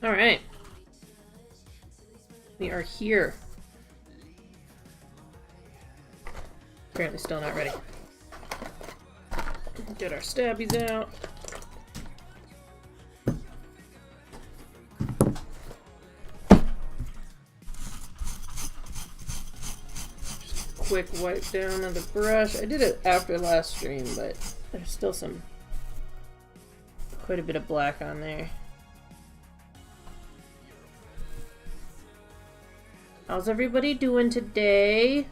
Alright. We are here. Apparently still not ready. Get our stabbies out. Just quick wipe down of the brush. I did it after last stream, but there's still quite a bit of black on there. How's everybody doing today?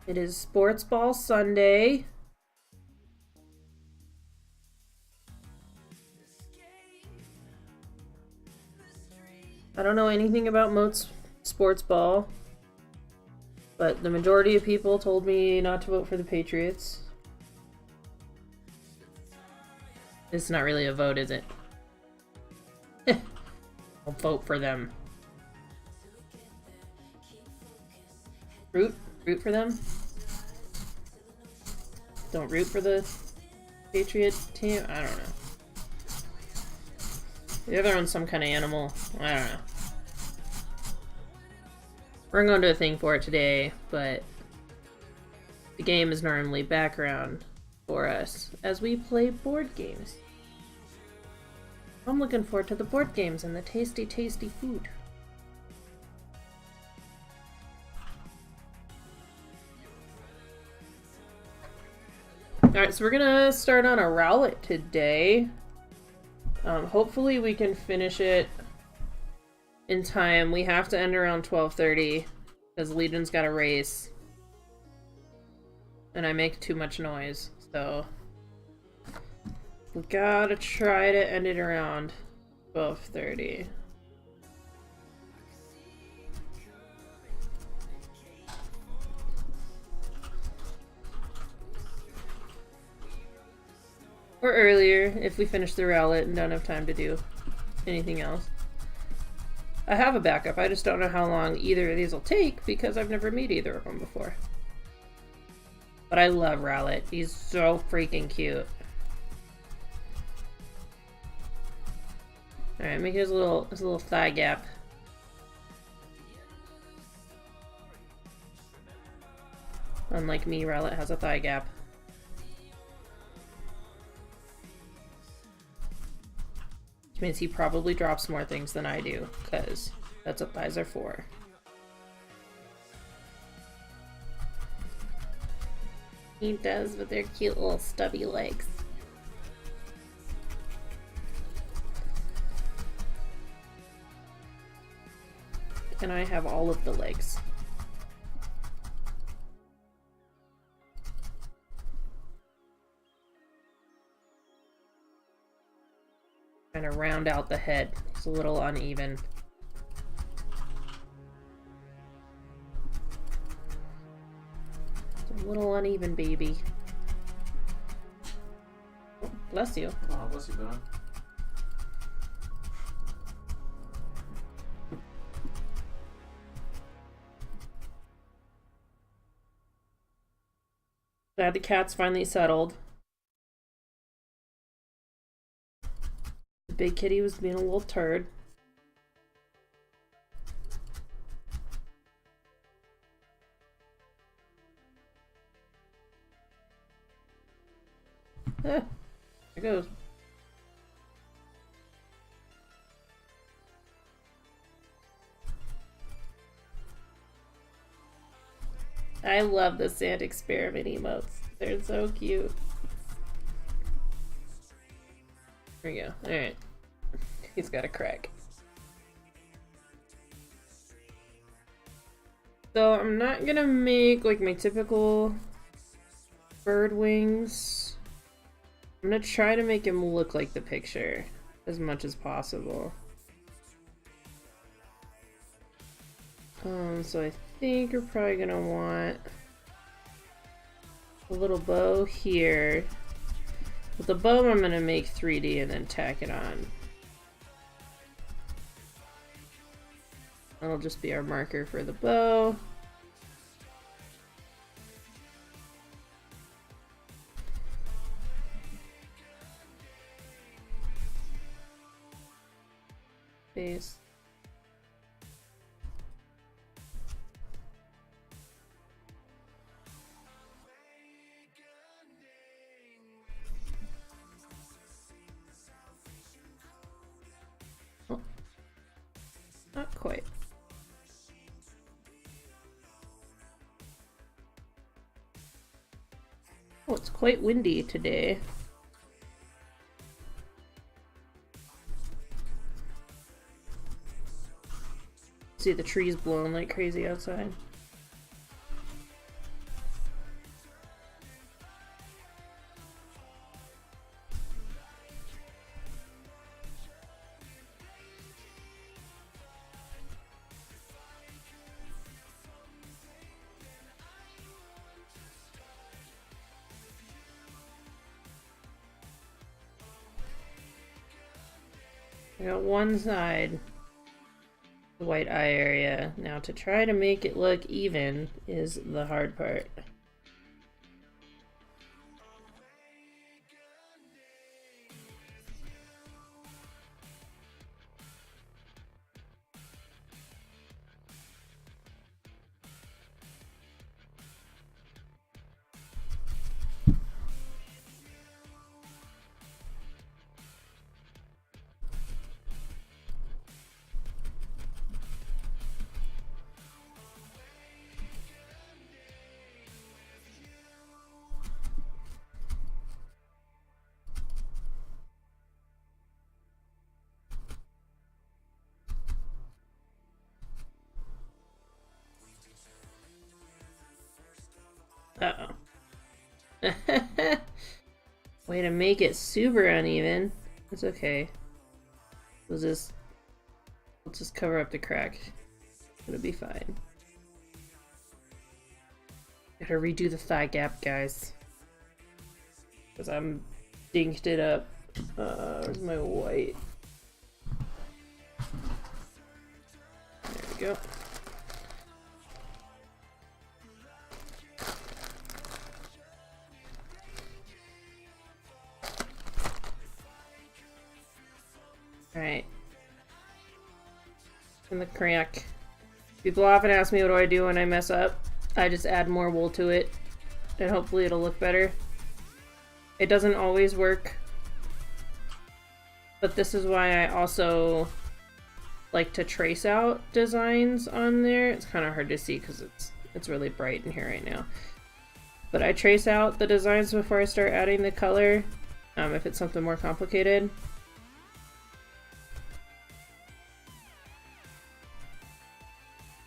It is Sports Ball Sunday. I don't know anything about Moat's sports ball, but the majority of people told me not to vote for the Patriots. It's not really a vote, is it? I'll vote for them. Root for them? Don't root for the Patriot team? I don't know. The other one's some kind of animal. I don't know. We're going to do a thing for it today, but the game is normally background for us as we play board games. I'm looking forward to the board games and the tasty, tasty food. Alright, so we're gonna start on a Rowlet today. Hopefully we can finish it in time. We have to end around 12:30 because Legion's got a race. And I make too much noise, so we gotta try to end it around 12:30. Or earlier, if we finish the Rowlet and don't have time to do anything else. I have a backup, I just don't know how long either of these will take because I've never made either of them before. But I love Rowlet. He's so freaking cute. Alright, make his little thigh gap. Unlike me, Rowlet has a thigh gap. Which means he probably drops more things than I do, because that's what thighs are for. He does with their cute little stubby legs. And I have all of the legs. Trying to round out the head. It's a little uneven. It's a little uneven, baby. Oh, bless you. Oh, bless you, Ben. Glad the cat's finally settled. The big kitty was being a little turd. There it goes. I love the sand experiment emotes. They're so cute. There we go. Alright. He's got a crack. So I'm not gonna make like my typical bird wings. I'm gonna try to make him look like the picture as much as possible. So I think you're probably gonna want a little bow here. With the bow, I'm gonna make 3D and then tack it on. That'll just be our marker for the bow. face. Oh, not quite. Oh, it's quite windy today. See the trees blowing like crazy outside. I got one side, the white eye area. Now to try to make it look even is the hard part. Uh-oh. Way to make it super uneven. It's okay. We'll just cover up the crack. It'll be fine. Gotta redo the thigh gap, guys. Because I'm dinked it up. Where's my white? There we go. Alright. In the crack. People often ask me what do I do when I mess up. I just add more wool to it, and hopefully it'll look better. It doesn't always work, but this is why I also like to trace out designs on there. It's kind of hard to see because it's really bright in here right now. But I trace out the designs before I start adding the color, if it's something more complicated.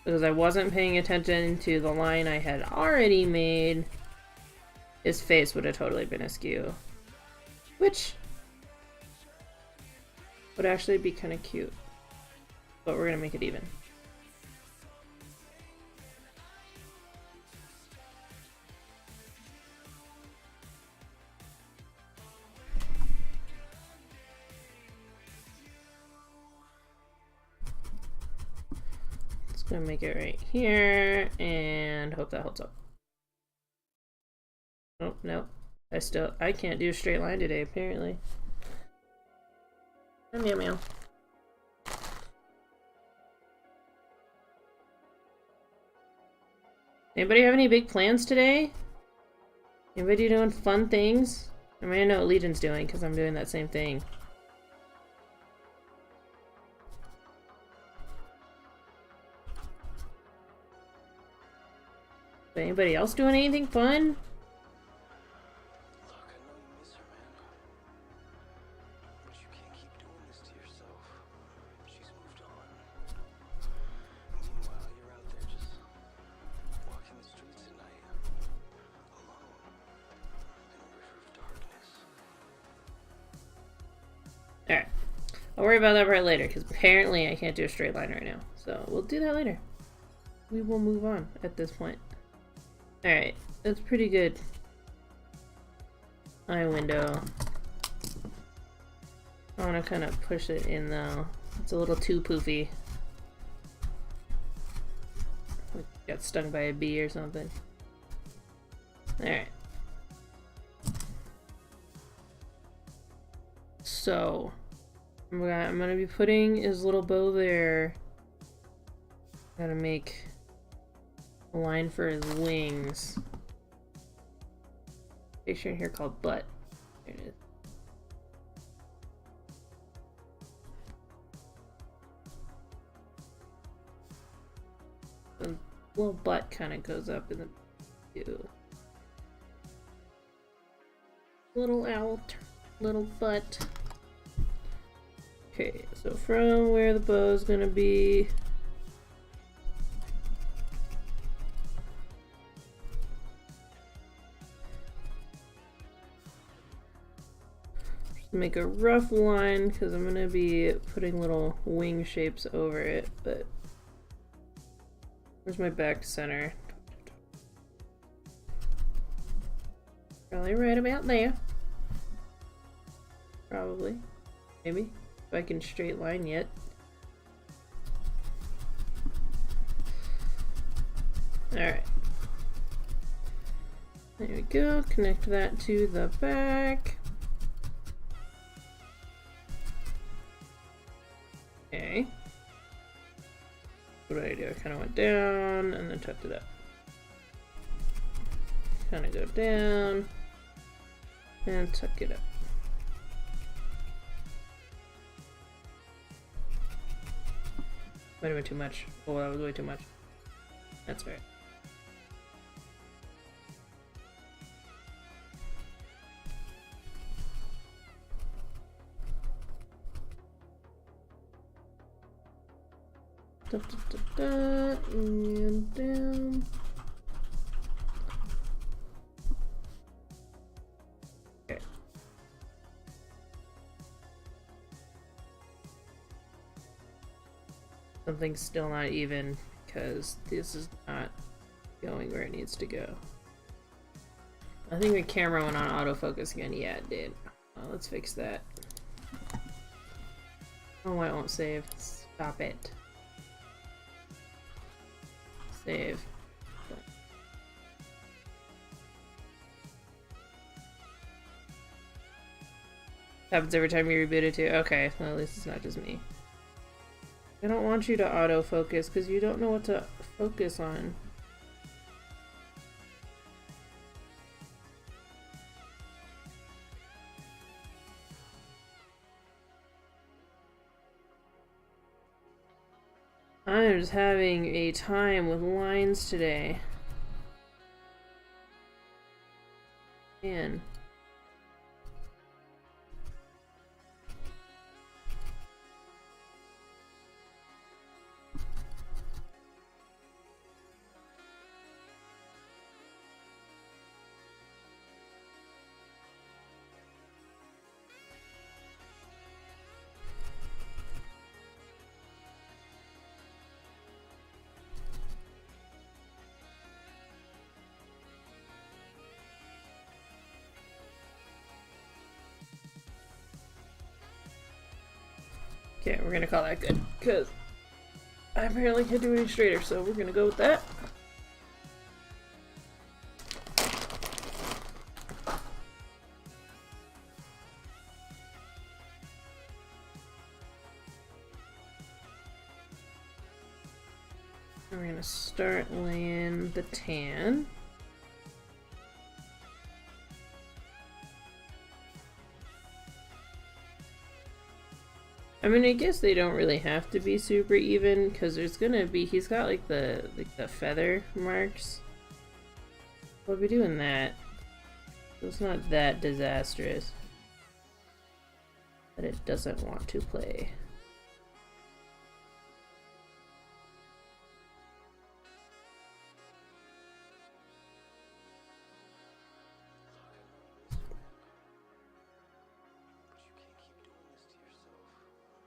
Because I wasn't paying attention to the line I had already made, his face would have totally been askew. Which would actually be kind of cute. But we're gonna make it even. Gonna make it right here and hope that holds up. Oh no, I can't do a straight line today apparently. Meow meow. Anybody have any big plans today? Anybody doing fun things? I mean, I know what Legion's doing because I'm doing that same thing. Anybody else doing anything fun? Look, I know you miss her, man. But you can't keep doing this to yourself. She's moved on. Meanwhile, you're out there just walking the streets at night, alone, in a river of darkness. Alright. I'll worry about that part later, because apparently I can't do a straight line right now. So we'll do that later. We will move on at this point. Alright, that's pretty good. Eye window. I want to kind of push it in though. It's a little too poofy. Like got stung by a bee or something. Alright. So, I'm gonna be putting his little bow there. Gotta make a line for his wings. Picture in here called butt. There it is. The little butt kind of goes up in the view. Little owl, little butt. Okay, so from where the bow is gonna be, just make a rough line because I'm gonna be putting little wing shapes over it, but where's my back center? Probably right about there. Probably. Maybe. If I can straight line yet. Alright. There we go. Connect that to the back. Okay. What did I do? I kind of went down and then tucked it up. Kind of go down and tuck it up. Might have been too much. Oh, that was way too much. That's right. Da, da, da, da, and down. Okay. Something's still not even because this is not going where it needs to go. I think the camera went on autofocus again. Yeah, it did. Let's fix that. Oh, why it won't save? Stop it. Save. Happens every time you reboot it too. Okay, well, at least it's not just me. I don't want you to autofocus because you don't know what to focus on. I'm just having a time with lines today. Man. Okay, we're gonna call that good, because I apparently can't do any straighter, so we're gonna go with that. We're gonna start laying the tan. I mean, I guess they don't really have to be super even because there's gonna be, he's got like the feather marks. We'll be doing that. So it's not that disastrous. But it doesn't want to play.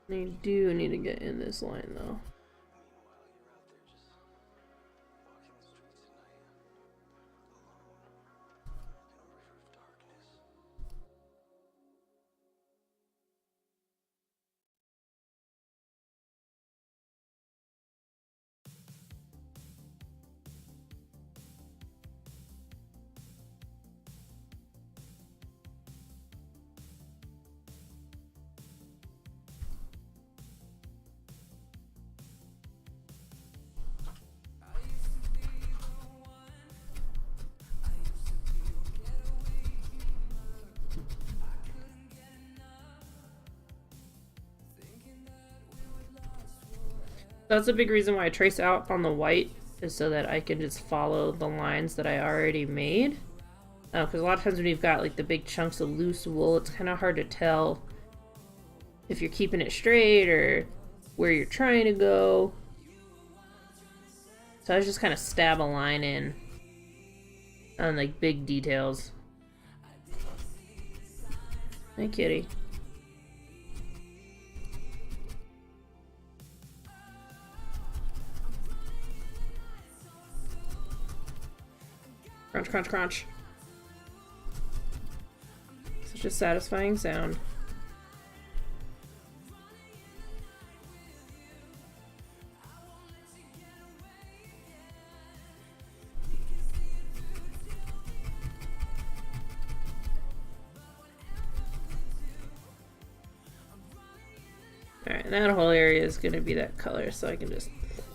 You do need to get in this line though. That's a big reason why I trace out on the white, is so that I can just follow the lines that I already made. Because a lot of times when you've got like the big chunks of loose wool, it's kind of hard to tell if you're keeping it straight or where you're trying to go. So I just kind of stab a line in on like big details. Hey, kitty. Crunch, crunch, crunch. Such a satisfying sound. Alright, that whole area is going to be that color, so I can just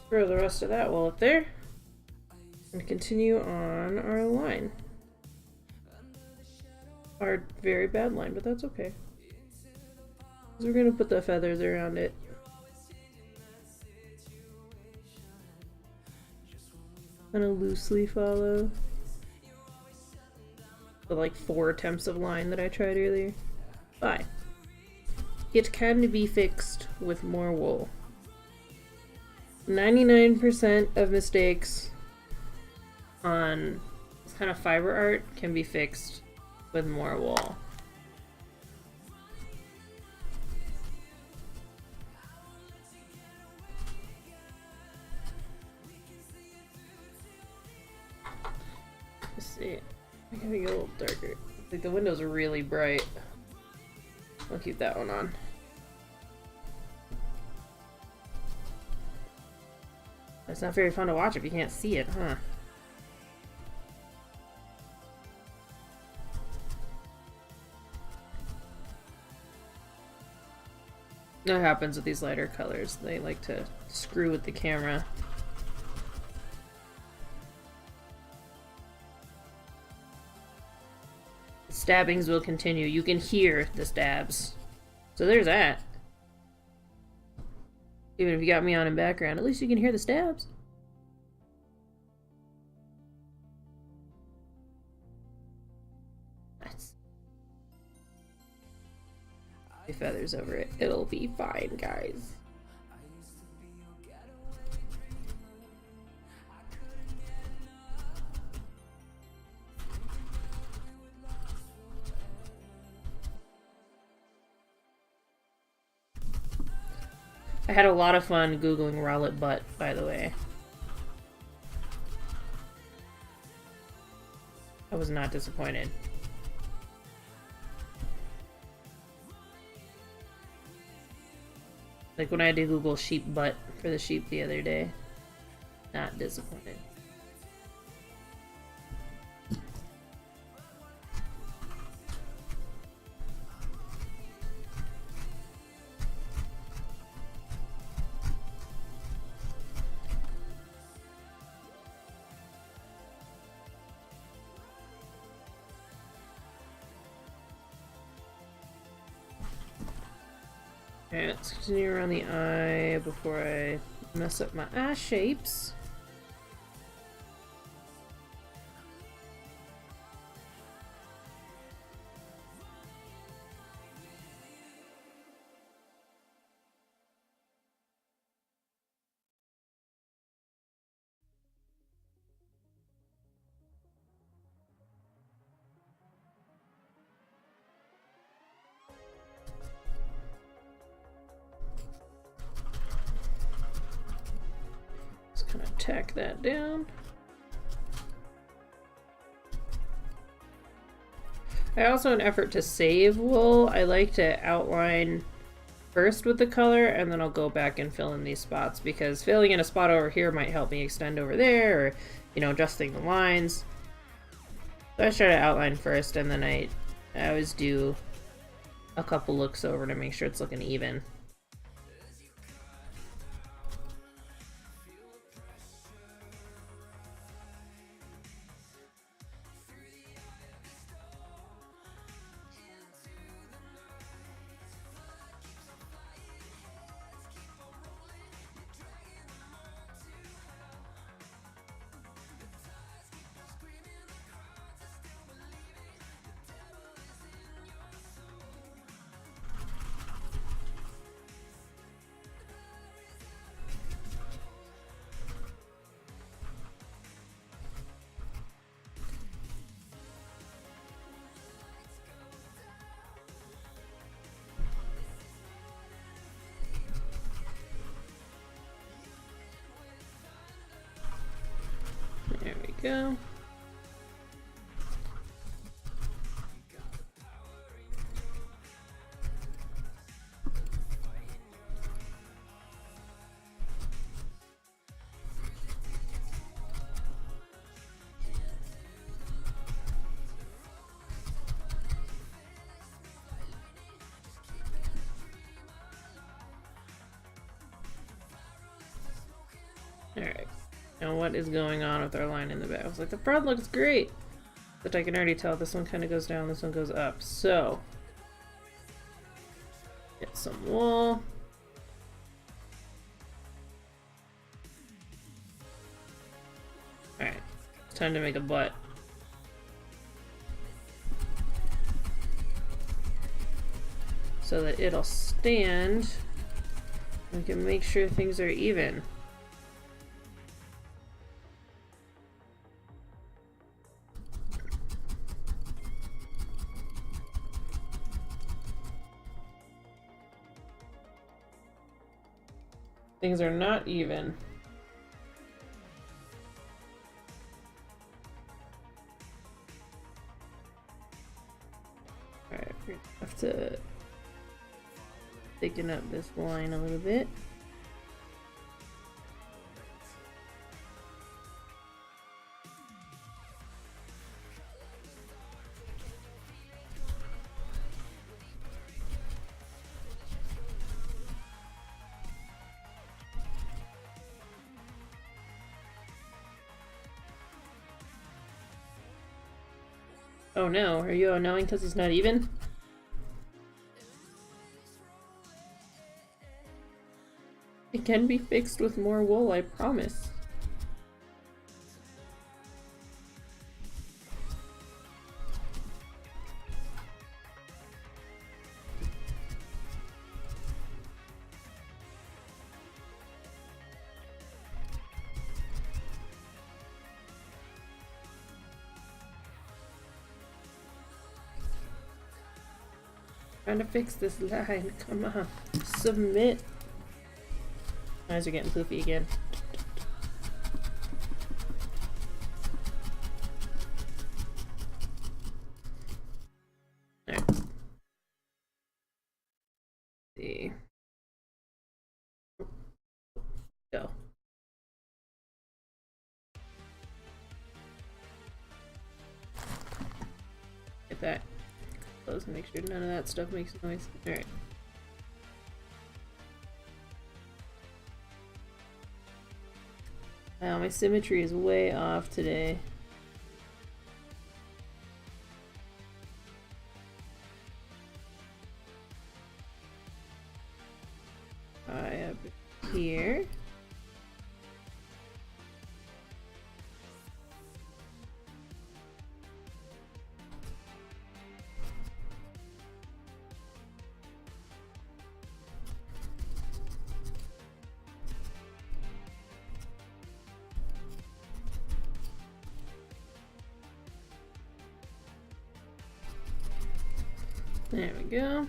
throw the rest of that wool up there and continue on our line. Our very bad line, but that's okay. So we're going to put the feathers around it. Kind of loosely follow the like 4 attempts of line that I tried earlier. Bye. It can be fixed with more wool. 99% of mistakes on this kind of fiber art can be fixed with more wool. Let's see. I gotta get a little darker. Like the windows are really bright. I'll keep that one on. It's not very fun to watch if you can't see it, huh? That happens with these lighter colors. They like to screw with the camera. Stabbings will continue. You can hear the stabs. So there's that. Even if you got me on in background, at least you can hear the stabs. Nice. Feathers over it. It'll be fine, guys. I had a lot of fun Googling Rowlet butt, by the way. I was not disappointed. Like when I had to Google sheep butt for the sheep the other day. Not disappointed. Alright, let's continue around the eye before I mess up my eye shapes. Kind of tack that down. I also, in an effort to save wool, I like to outline first with the color and then I'll go back and fill in these spots, because filling in a spot over here might help me extend over there, or, you know, adjusting the lines. So I try to outline first, and then I always do a couple looks over to make sure it's looking even. go. Alright. Now what is going on with our line in the back? I was like, the front looks great! But I can already tell this one kind of goes down, this one goes up. So, get some wool. Alright, it's time to make a butt. So that it'll stand. We can make sure things are even. Things are not even. Alright, we're gonna have to thicken up this line a little bit. Oh no, are you knowing because it's not even? It can be fixed with more wool, I promise. Trying to fix this line, come on. Submit. My eyes are getting poofy again. Alright. See. Go. Get that close and make sure none of that stuff makes noise. Alright. Wow, my symmetry is way off today. Up here. There we go.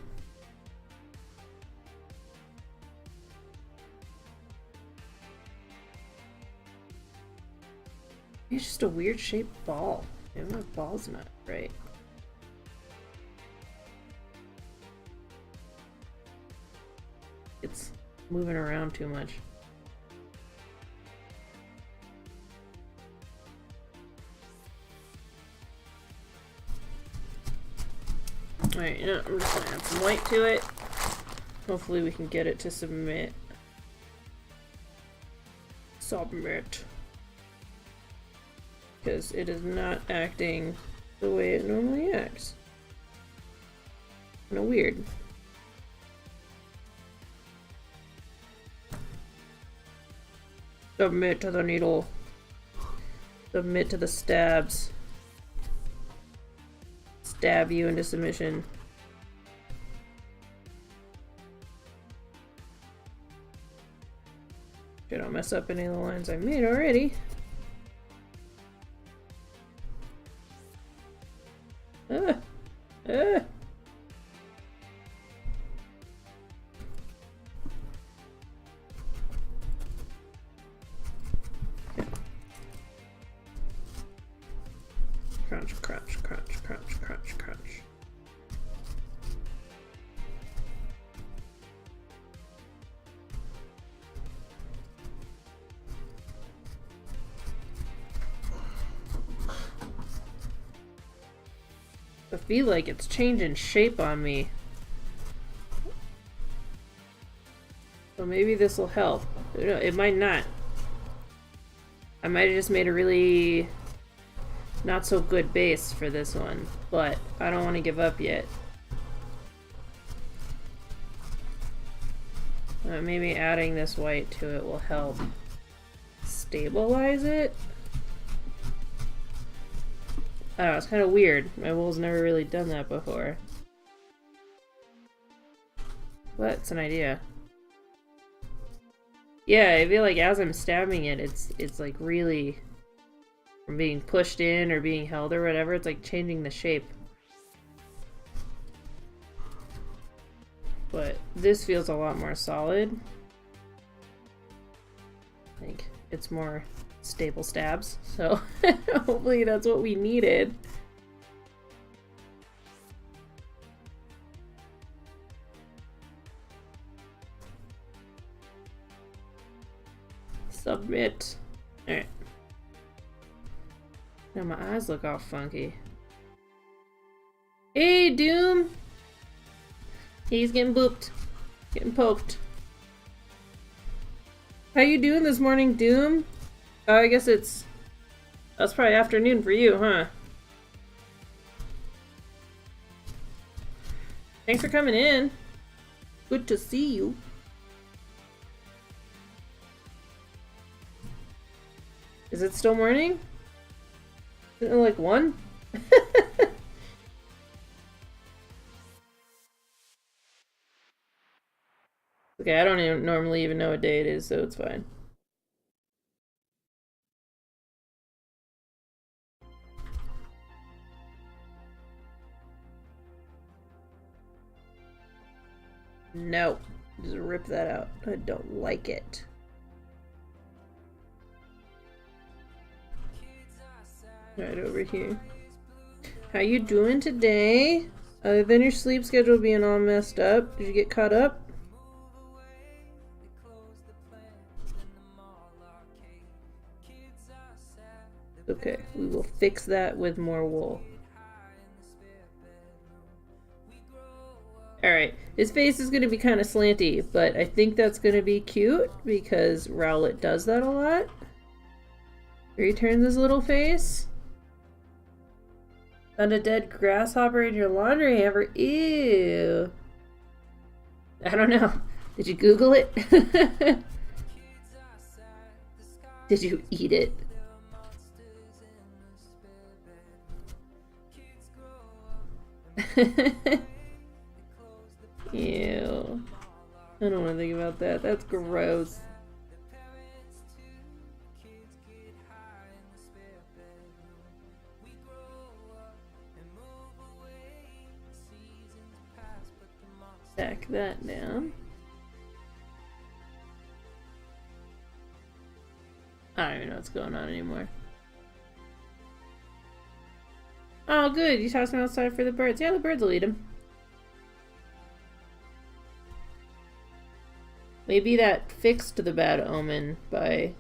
It's just a weird shaped ball. Maybe my ball's not right. It's moving around too much. Alright, you know, I'm just gonna add some white to it. Hopefully we can get it to submit. Submit. Because it is not acting the way it normally acts. Kinda weird. Submit to the needle. Submit to the stabs. Stab you into submission. I don't mess up any of the lines I made already. Ah! Ah! feel like it's changing shape on me. So maybe this will help. It might not. I might have just made a really not so good base for this one, but I don't want to give up yet. Maybe adding this white to it will help stabilize it. I don't know, it's kind of weird. My wool's never really done that before. But it's an idea. Yeah, I feel like as I'm stabbing it, it's like really from being pushed in or being held or whatever, it's like changing the shape. But this feels a lot more solid. Like it's more stable stabs, so hopefully that's what we needed. Submit. Alright. Now my eyes look all funky. Hey, Doom! He's getting booped. Getting poked. How you doing this morning, Doom? Oh, I guess that's probably afternoon for you, huh? Thanks for coming in. Good to see you. Is it still morning? Isn't it like 1? Okay, I don't even normally even know what day it is, so it's fine. No. Just rip that out. I don't like it. Right over here. How you doing today? Other than your sleep schedule being all messed up, did you get caught up? Okay, we will fix that with more wool. Alright, his face is going to be kind of slanty, but I think that's going to be cute because Rowlet does that a lot. Where he turns his little face. Found a dead grasshopper in your laundry hamper. Ew. I don't know. Did you Google it? Did you eat it? Ew. I don't want to think about that. That's gross. Stack that down. I don't even know what's going on anymore. Oh, good. You tossed him outside for the birds. Yeah, the birds will eat him. Maybe that fixed the bad omen by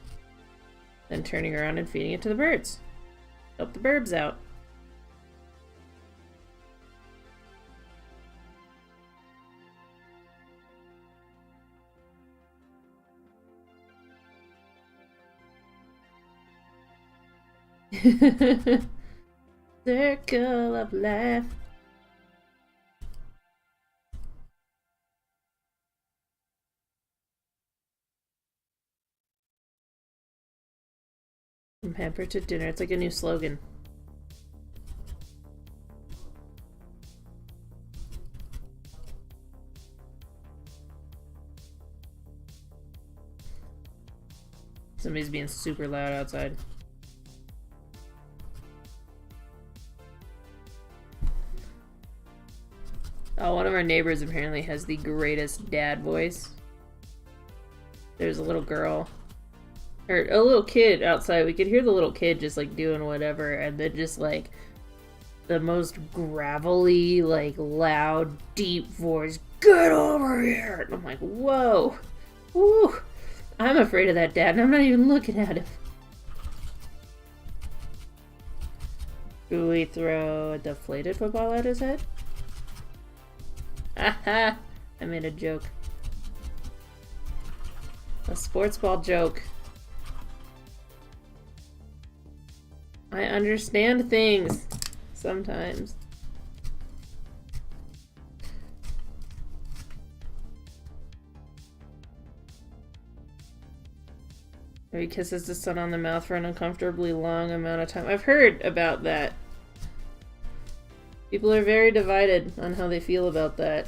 then turning around and feeding it to the birds. Help the birds out. Circle of life. From hamper to dinner. It's like a new slogan. Somebody's being super loud outside. Oh, one of our neighbors apparently has the greatest dad voice. There's a little girl, or a little kid outside. We could hear the little kid just like doing whatever, and then just like the most gravelly, like loud, deep voice, "Get over here!" And I'm like, whoa, woo! I'm afraid of that dad, and I'm not even looking at him. Do we throw a deflated football at his head? Aha! I made a joke. A sports ball joke. I understand things sometimes. Or he kisses the sun on the mouth for an uncomfortably long amount of time. I've heard about that. People are very divided on how they feel about that.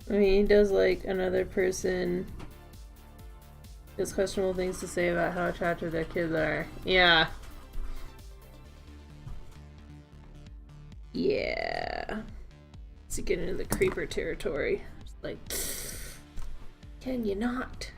I mean, he does like another person has questionable things to say about how attractive their kids are. Yeah. Yeah. Let's get into the creeper territory. It's like, can you not?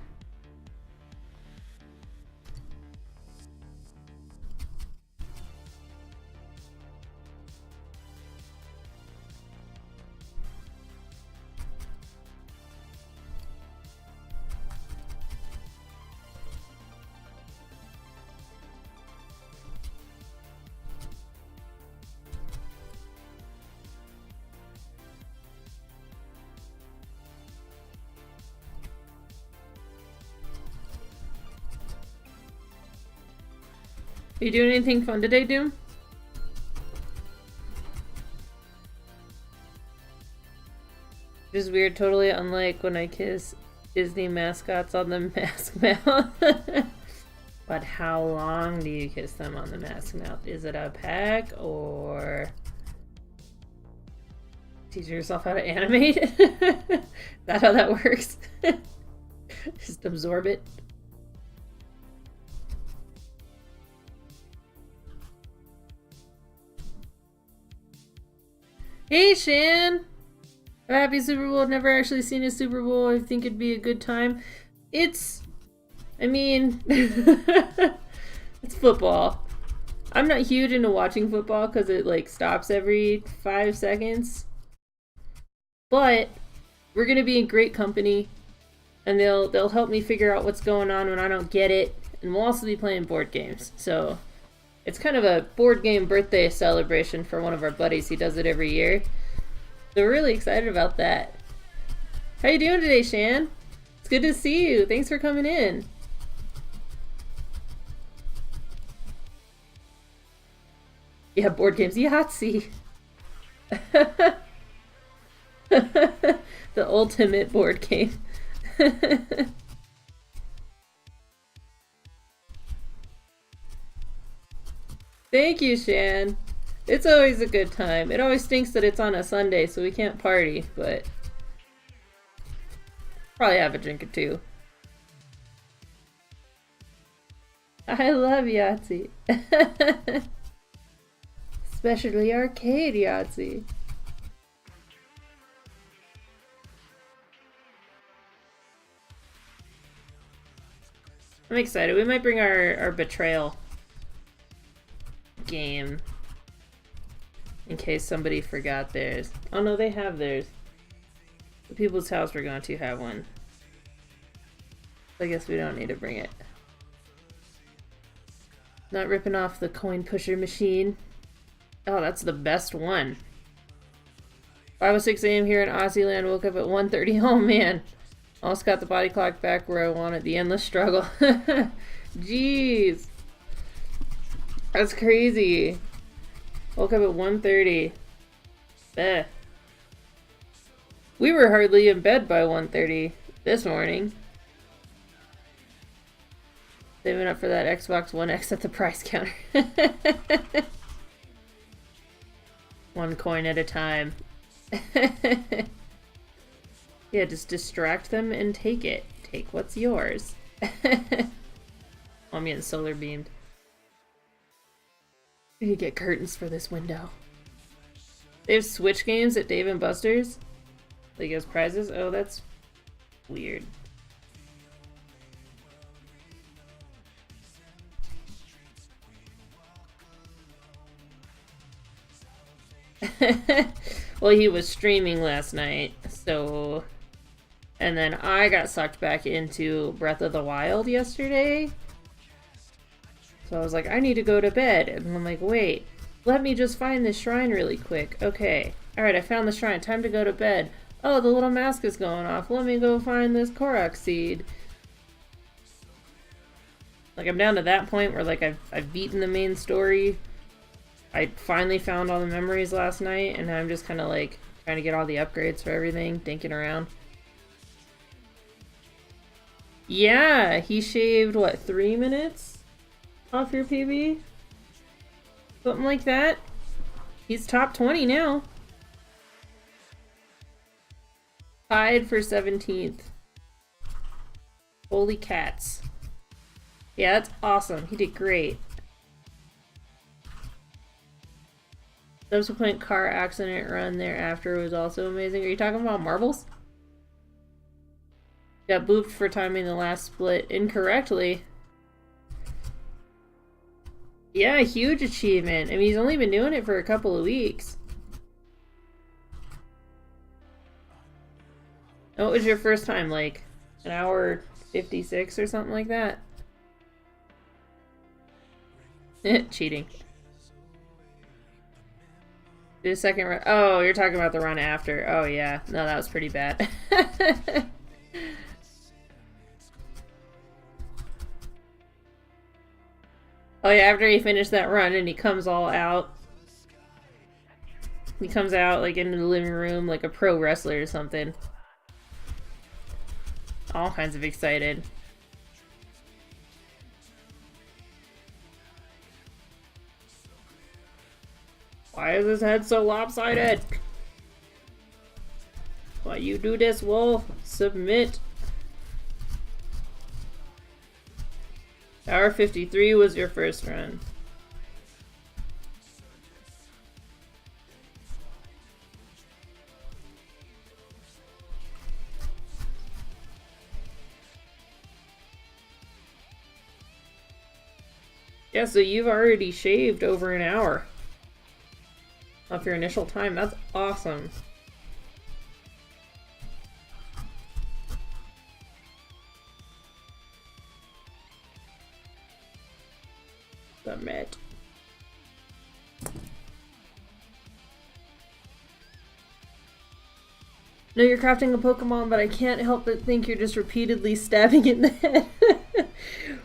Are you doing anything fun today, Doom? Which is weird, totally unlike when I kiss Disney mascots on the mask mouth. But how long do you kiss them on the mask mouth? Is it a peck or teach yourself how to animate? Is that how that works? Just absorb it. Hey, Shan! Happy Super Bowl. I've never actually seen a Super Bowl. I think it'd be a good time. I mean, it's football. I'm not huge into watching football because it, like, stops every 5 seconds. But we're going to be in great company, and they'll help me figure out what's going on when I don't get it. And we'll also be playing board games, so it's kind of a board game birthday celebration for one of our buddies. He does it every year. So we're really excited about that. How you doing today, Shan? It's good to see you. Thanks for coming in. Yeah, board games. Yahtzee. The ultimate board game. Thank you, Shan. It's always a good time. It always stinks that it's on a Sunday, so we can't party, but probably have a drink or two. I love Yahtzee. Especially arcade Yahtzee. I'm excited. We might bring our betrayal game in case somebody forgot theirs. Oh no, they have theirs. The people's house we're going to have one. I guess we don't need to bring it. Not ripping off the coin pusher machine. Oh, that's the best one. 5:06 a.m. here in Aussieland. Woke up at 1:30. Oh man. Almost got the body clock back where I wanted. The endless struggle. Jeez. That's crazy. Woke up at 1:30. We were hardly in bed by 1:30 this morning. Saving up for that Xbox One X at the price counter. One coin at a time. Yeah, just distract them and take it. Take what's yours. I'm getting solar beamed. We could get curtains for this window. They have Switch games at Dave & Buster's. Like as prizes? Oh, that's weird. Well, he was streaming last night, so... And then I got sucked back into Breath of the Wild yesterday. So I was like, I need to go to bed. And I'm like, wait, let me just find this shrine really quick. Okay. Alright, I found the shrine. Time to go to bed. Oh, the little mask is going off. Let me go find this Korok seed. Like, I'm down to that point where, like, I've beaten the main story. I finally found all the memories last night, and I'm just kind of, like, trying to get all the upgrades for everything, dinking around. Yeah, he shaved, what, 3 minutes off your PB? Something like that. He's top 20 now. Tied for 17th. Holy cats. Yeah, that's awesome. He did great. Subsequent car accident run thereafter was also amazing. Are you talking about marbles? Got booped for timing the last split incorrectly. Yeah, huge achievement. I mean, he's only been doing it for a couple of weeks. What was your first time? Like, an hour 56 or something like that? Cheating. Did a second run. Oh, you're talking about the run after. Oh, yeah. No, that was pretty bad. Oh, yeah, after he finished that run and he comes all out. He comes out, like, into the living room like a pro wrestler or something. All kinds of excited. Why is his head so lopsided? Why you do this, Wolf? Submit. Hour 53 was your first run. Yeah, so you've already shaved over an hour off your initial time. That's awesome. Submit. No, you're crafting a Pokemon, but I can't help but think you're just repeatedly stabbing it in the head.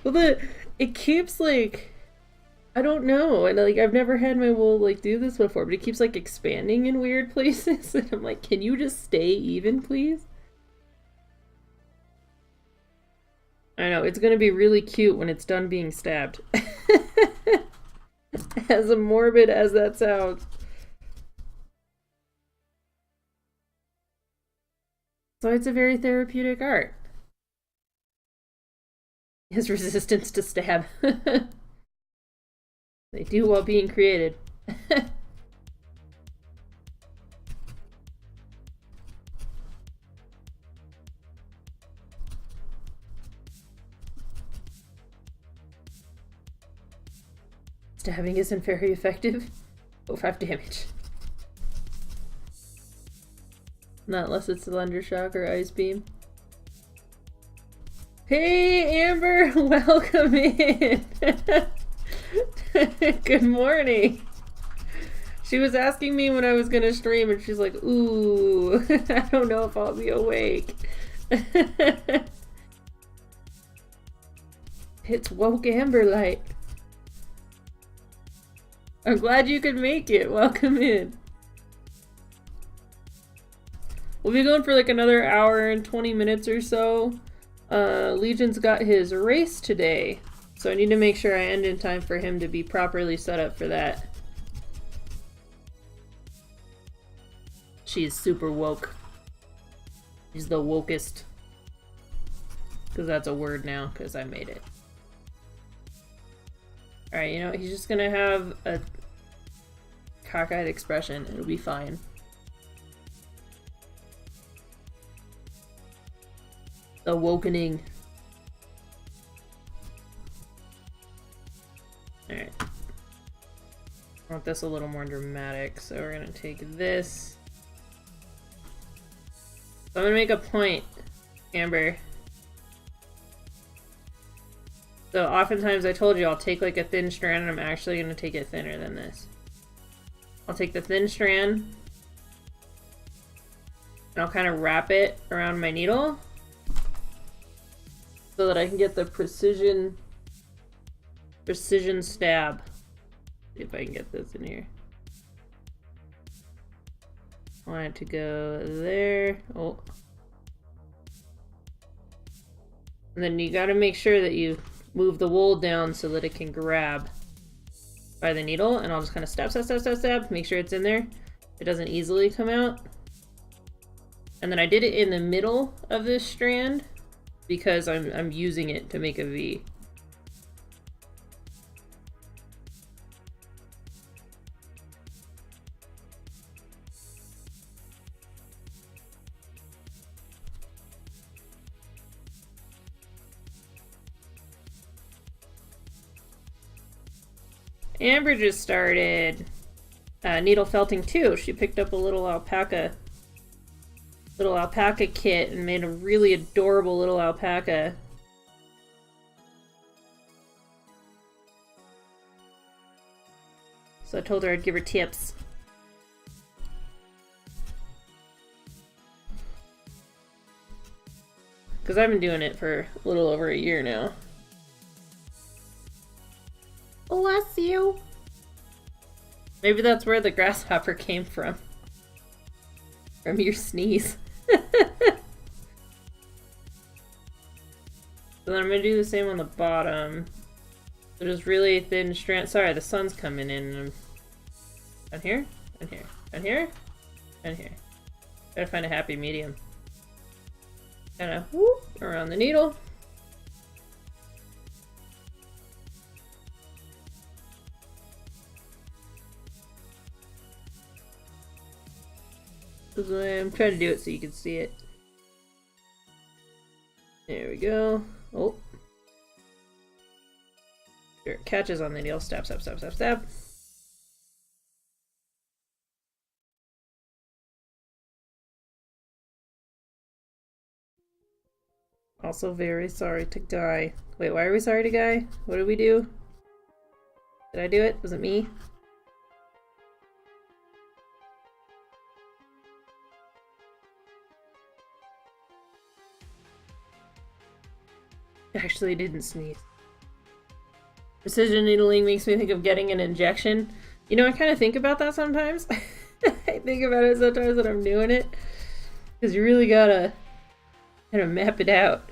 Well, it keeps, like... I don't know, and like I've never had my wool like do this before, but it keeps like expanding in weird places, and I'm like, can you just stay even, please? I know, it's gonna be really cute when it's done being stabbed. As morbid as that sounds. So it's a very therapeutic art. His resistance to stab. They do while being created. Stabbing isn't very effective. Oh, 5 damage. Not unless it's Thunder Shock or Ice Beam. Hey, Amber! Welcome in! Good morning. She was asking me when I was gonna stream, and she's like, ooh, I don't know if I'll be awake. It's woke Amber Light. I'm glad you could make it. Welcome in. We'll be going for like another hour and 20 minutes or so. Legion's got his race today. So I need to make sure I end in time for him to be properly set up for that. She's super woke. She's the wokest. Because that's a word now, because I made it. Alright, you know what? He's just gonna have a cockeyed expression. It'll be fine. Awakening. Alright. I want this a little more dramatic, so we're gonna take this. So I'm gonna make a point, Amber. So oftentimes I told you I'll take like a thin strand and I'm actually gonna take it thinner than this. I'll take the thin strand and I'll kind of wrap it around my needle so that I can get the precision stab. See if I can get this in here. I want it to go there. Oh. And then you gotta make sure that you move the wool down so that it can grab by the needle, and I'll just kind of stab, stab, stab, stab, stab, make sure it's in there. It doesn't easily come out. And then I did it in the middle of this strand because I'm using it to make a V. Amber just started needle felting too. She picked up a little alpaca kit and made a really adorable little alpaca. So I told her I'd give her tips. Because I've been doing it for a little over a year now. Bless you. Maybe that's where the grasshopper came from. From your sneeze. So then I'm going to do the same on the bottom. So just really thin strand. Sorry, the sun's coming in. Down here, down here, down here, down here. Gotta find a happy medium. Kind of whoop around the needle. I'm trying to do it so you can see it. There we go. Oh. Sure, it catches on the needle. Stab, stab, stab, stab, stab. Also very sorry to Guy. Wait, why are we sorry to Guy? What did we do? Did I do it? Was it me? Actually didn't sneeze. Precision needling makes me think of getting an injection. You know, I kind of think about that sometimes. I think about it sometimes when I'm doing it. Because you really gotta kind of map it out.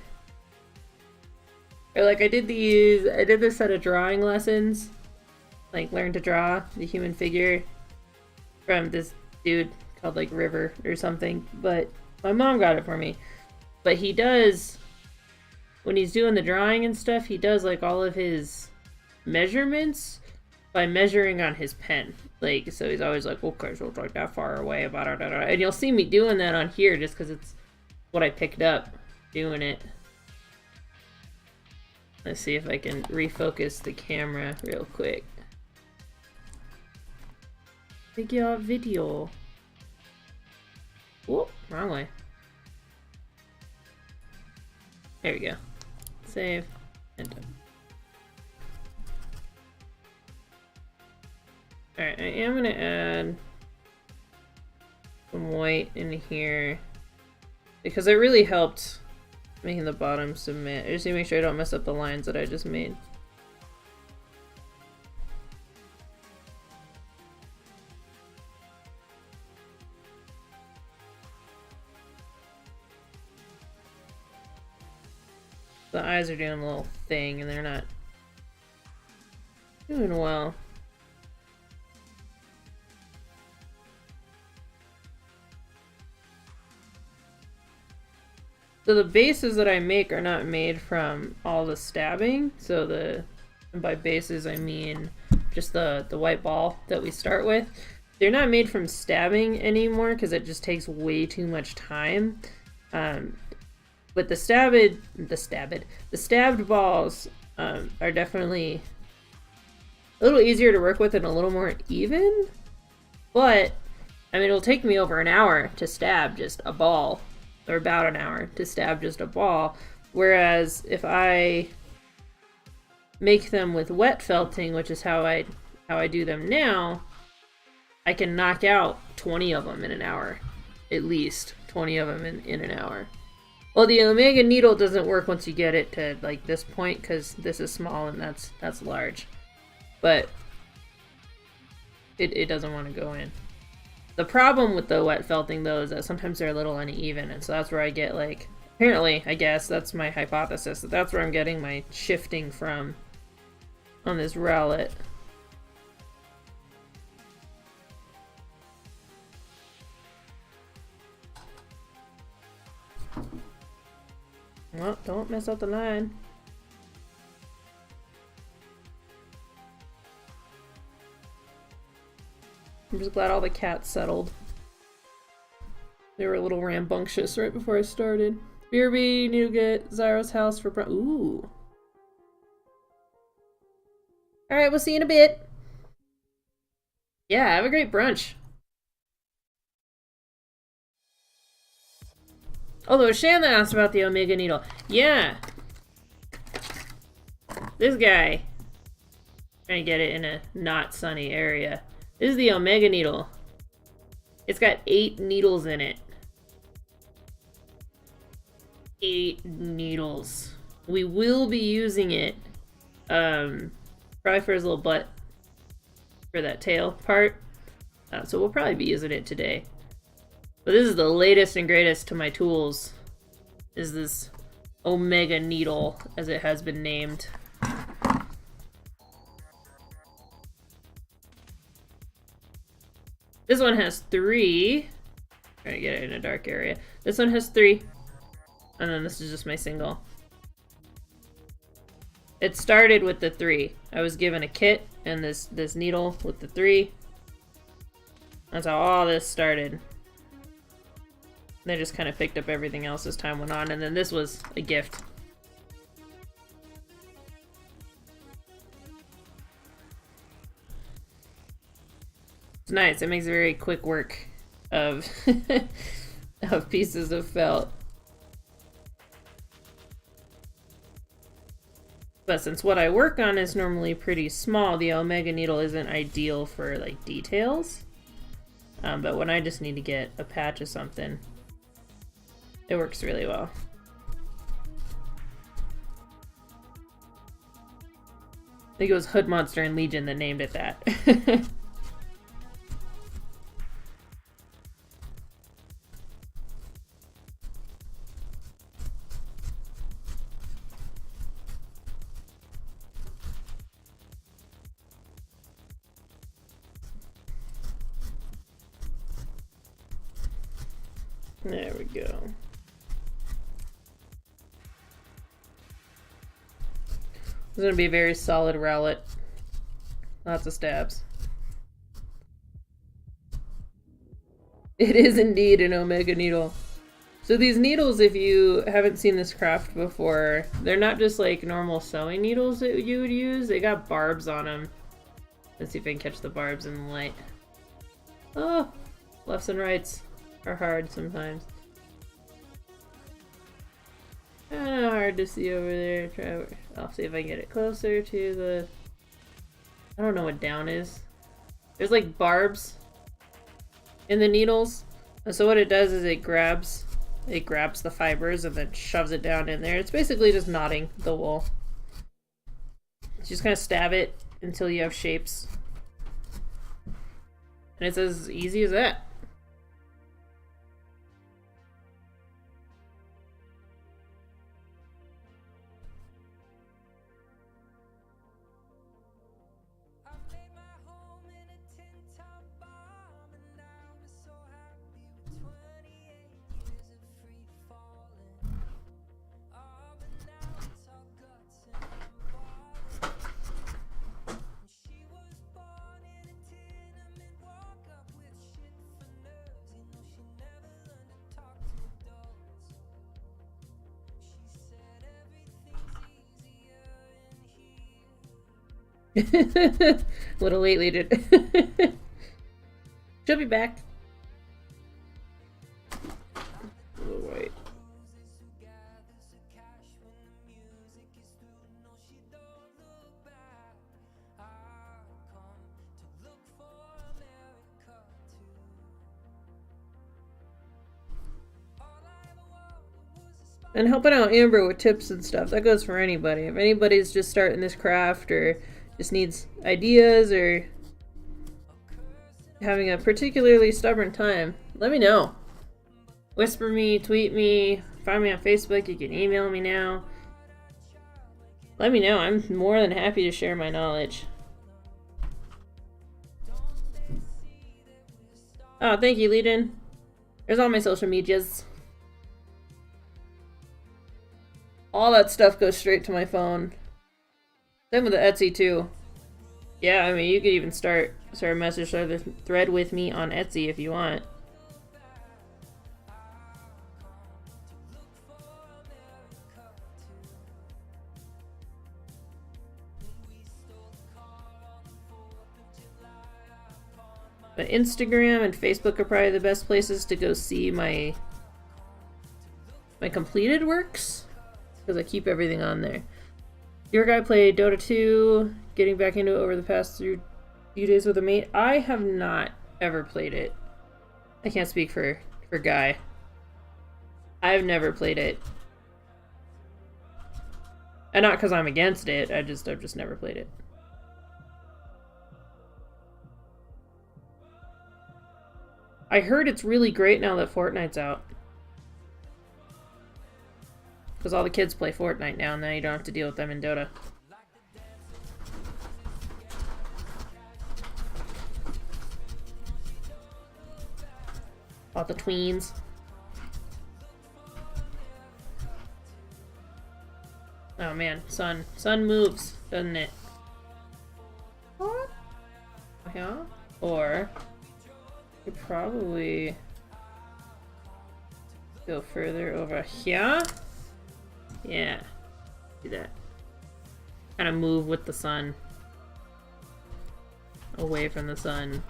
Or like I did this set of drawing lessons. Like learn to draw the human figure from this dude called like River or something. But my mom got it for me. But he does... When he's doing the drawing and stuff, he does like all of his measurements by measuring on his pen. Like, so he's always like, okay, so it's like that far away, blah, blah, blah, blah. And you'll see me doing that on here just because it's what I picked up doing it. Let's see if I can refocus the camera real quick. Figure out video. Whoop, wrong way. There we go. Save and done. Alright, I am gonna add some white in here because it really helped making the bottom submit. I just need to make sure I don't mess up the lines that I just made. The eyes are doing a little thing and they're not doing well. So the bases that I make are not made from all the stabbing. So and by bases I mean just the white ball that we start with. They're not made from stabbing anymore because it just takes way too much time. But the stabbed balls are definitely a little easier to work with and a little more even. But, I mean, it'll take me over an hour to stab just a ball. Or about an hour to stab just a ball. Whereas if I make them with wet felting, which is how I do them now, I can knock out 20 of them in an hour. At least 20 of them in an hour. Well, the Omega Needle doesn't work once you get it to like this point, because this is small and that's large. But it doesn't want to go in. The problem with the wet felting though is that sometimes they're a little uneven, and so that's where I get like, apparently, I guess, that's my hypothesis, that's where I'm getting my shifting from on this Rowlet. Well, don't mess up the line. I'm just glad all the cats settled. They were a little rambunctious right before I started. BRB, need to get Zyro's house for ooh. Alright, we'll see you in a bit. Yeah, have a great brunch. Although Shanna asked about the Omega Needle. Yeah. This guy. Trying to get it in a not sunny area. This is the Omega Needle. It's got 8 needles in it. 8 needles. We will be using it, probably for his little butt, for that tail part. So we'll probably be using it today. But this is the latest and greatest to my tools, is this Omega Needle, as it has been named. This one has 3. Trying to get it in a dark area. This one has 3. And then this is just my single. It started with the 3. I was given a kit and this needle with the 3. That's how all this started. They just kind of picked up everything else as time went on, and then this was a gift. It's nice. It makes very quick work of of pieces of felt. But since what I work on is normally pretty small, the Omega Needle isn't ideal for like details. But when I just need to get a patch of something, it works really well. I think it was Hood Monster and Legion that named it that. There we go. It's gonna be a very solid Rowlet. Lots of stabs. It is indeed an Omega Needle. So these needles, if you haven't seen this craft before, they're not just like normal sewing needles that you would use. They got barbs on them. Let's see if I can catch the barbs in the light. Oh, lefts and rights are hard sometimes. Hard to see over there. I'll see if I can get it closer to the... I don't know what down is. There's like barbs in the needles. And so what it does is it grabs the fibers and then shoves it down in there. It's basically just knotting the wool. You just kind of stab it until you have shapes. And it's as easy as that. A little lately, did. She'll be back. Oh, wait. And helping out Amber with tips and stuff. That goes for anybody. If anybody's just starting this craft or just needs ideas or having a particularly stubborn time, let me know. Whisper me, tweet me, find me on Facebook. You can email me now. Let me know. I'm more than happy to share my knowledge. Oh, thank you, Leadin. There's all my social medias. All that stuff goes straight to my phone. Same with the Etsy too. Yeah, I mean, you could even start a message thread with me on Etsy if you want. But Instagram and Facebook are probably the best places to go see my completed works, because I keep everything on there. Your guy played Dota 2, getting back into it over the past few days with a mate. I have not ever played it. I can't speak for Guy. I've never played it. And not because I'm against it, I've just never played it. I heard it's really great now that Fortnite's out. Because all the kids play Fortnite now, and now you don't have to deal with them in Dota. All the tweens. Oh man, sun moves, doesn't it? Yeah. Or you could probably go further over here. Yeah, do that. Kind of move with the sun. Away from the sun.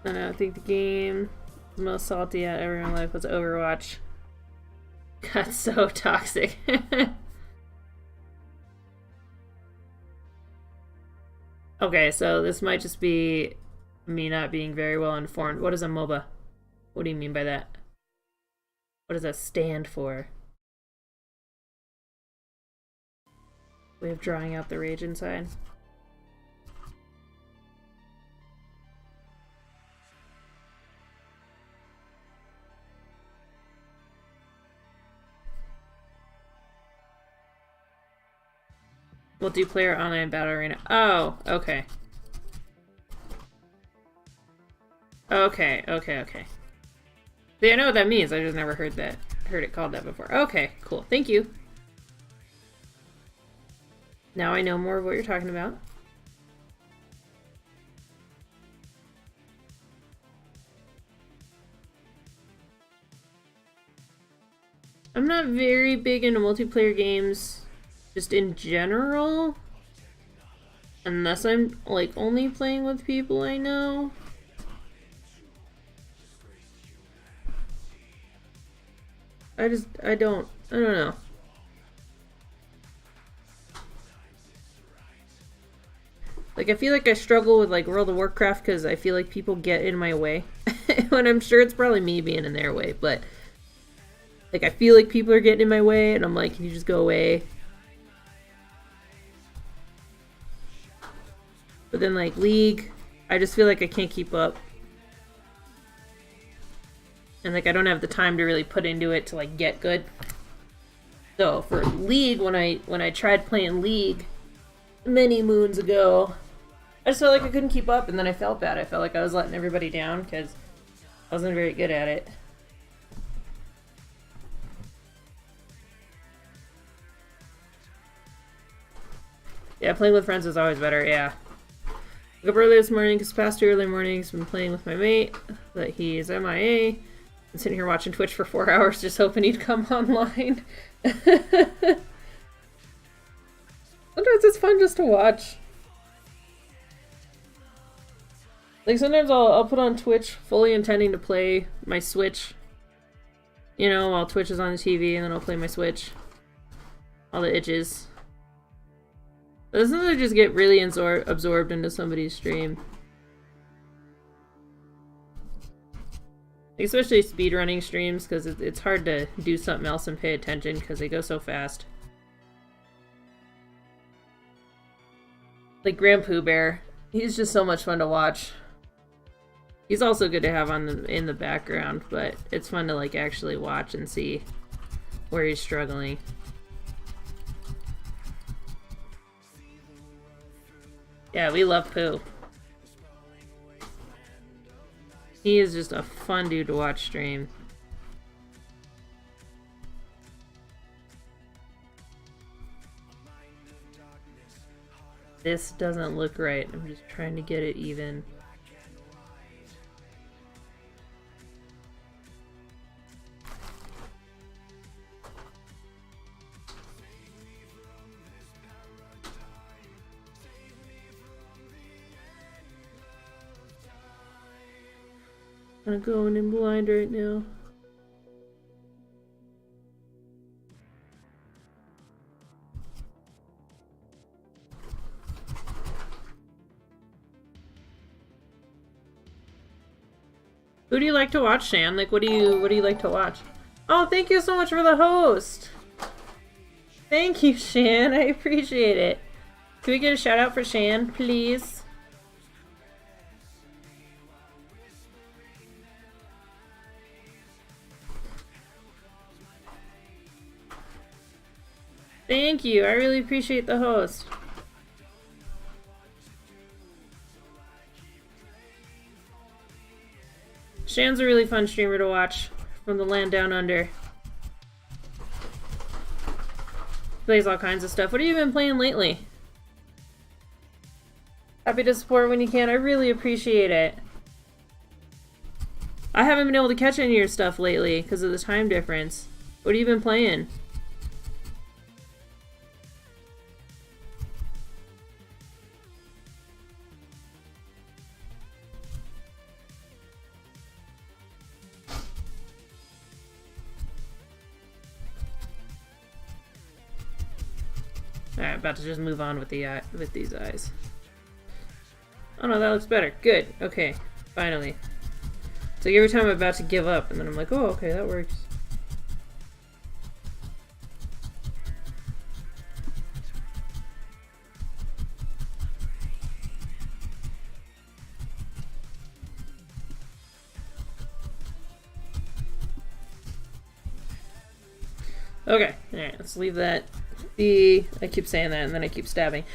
I think the game the most salty out ever in my life was Overwatch. Got so toxic. Okay, so this might just be me not being very well informed. What is a MOBA? What do you mean by that? What does that stand for? Way of drawing out the rage inside. Multiplayer online battle arena. Oh, okay. Okay. See, I know what that means. I just never heard it called that before. Okay, cool. Thank you. Now I know more of what you're talking about. I'm not very big into multiplayer games. Just in general, unless I'm like only playing with people I know. I don't know. Like, I feel like I struggle with like World of Warcraft because I feel like people get in my way. When I'm sure it's probably me being in their way, but like I feel like people are getting in my way and I'm like, can you just go away? But then, like, League, I just feel like I can't keep up. And, like, I don't have the time to really put into it to, like, get good. So, for League, when I tried playing League many moons ago, I just felt like I couldn't keep up, and then I felt bad. I felt like I was letting everybody down, because I wasn't very good at it. Yeah, playing with friends is always better, yeah. Woke up early this morning because past 2 early mornings been playing with my mate, but he's MIA. I'm sitting here watching Twitch for 4 hours just hoping he'd come online. Sometimes it's fun just to watch. Like, sometimes I'll put on Twitch fully intending to play my Switch, you know, while Twitch is on the TV, and then I'll play my Switch. All the itches. But sometimes I just get really absorbed into somebody's stream. Especially speedrunning streams, because it's hard to do something else and pay attention, because they go so fast. Like Grand Pooh Bear. He's just so much fun to watch. He's also good to have in the background, but it's fun to like actually watch and see where he's struggling. Yeah, we love Pooh. He is just a fun dude to watch stream. This doesn't look right. I'm just trying to get it even. I'm going in blind right now. Who do you like to watch, Shan? Like, what do you like to watch? Oh, thank you so much for the host. Thank you, Shan. I appreciate it. Can we get a shout out for Shan, please? Thank you. I really appreciate the host. Shan's a really fun streamer to watch from the land down under. Plays all kinds of stuff. What have you been playing lately? Happy to support when you can. I really appreciate it. I haven't been able to catch any of your stuff lately because of the time difference. What have you been playing? Alright, about to just move on with these eyes. Oh no, that looks better. Good. Okay. Finally. It's like every time I'm about to give up, and then I'm like, oh, okay, that works. Okay. Alright, let's leave that. I keep saying that and then I keep stabbing.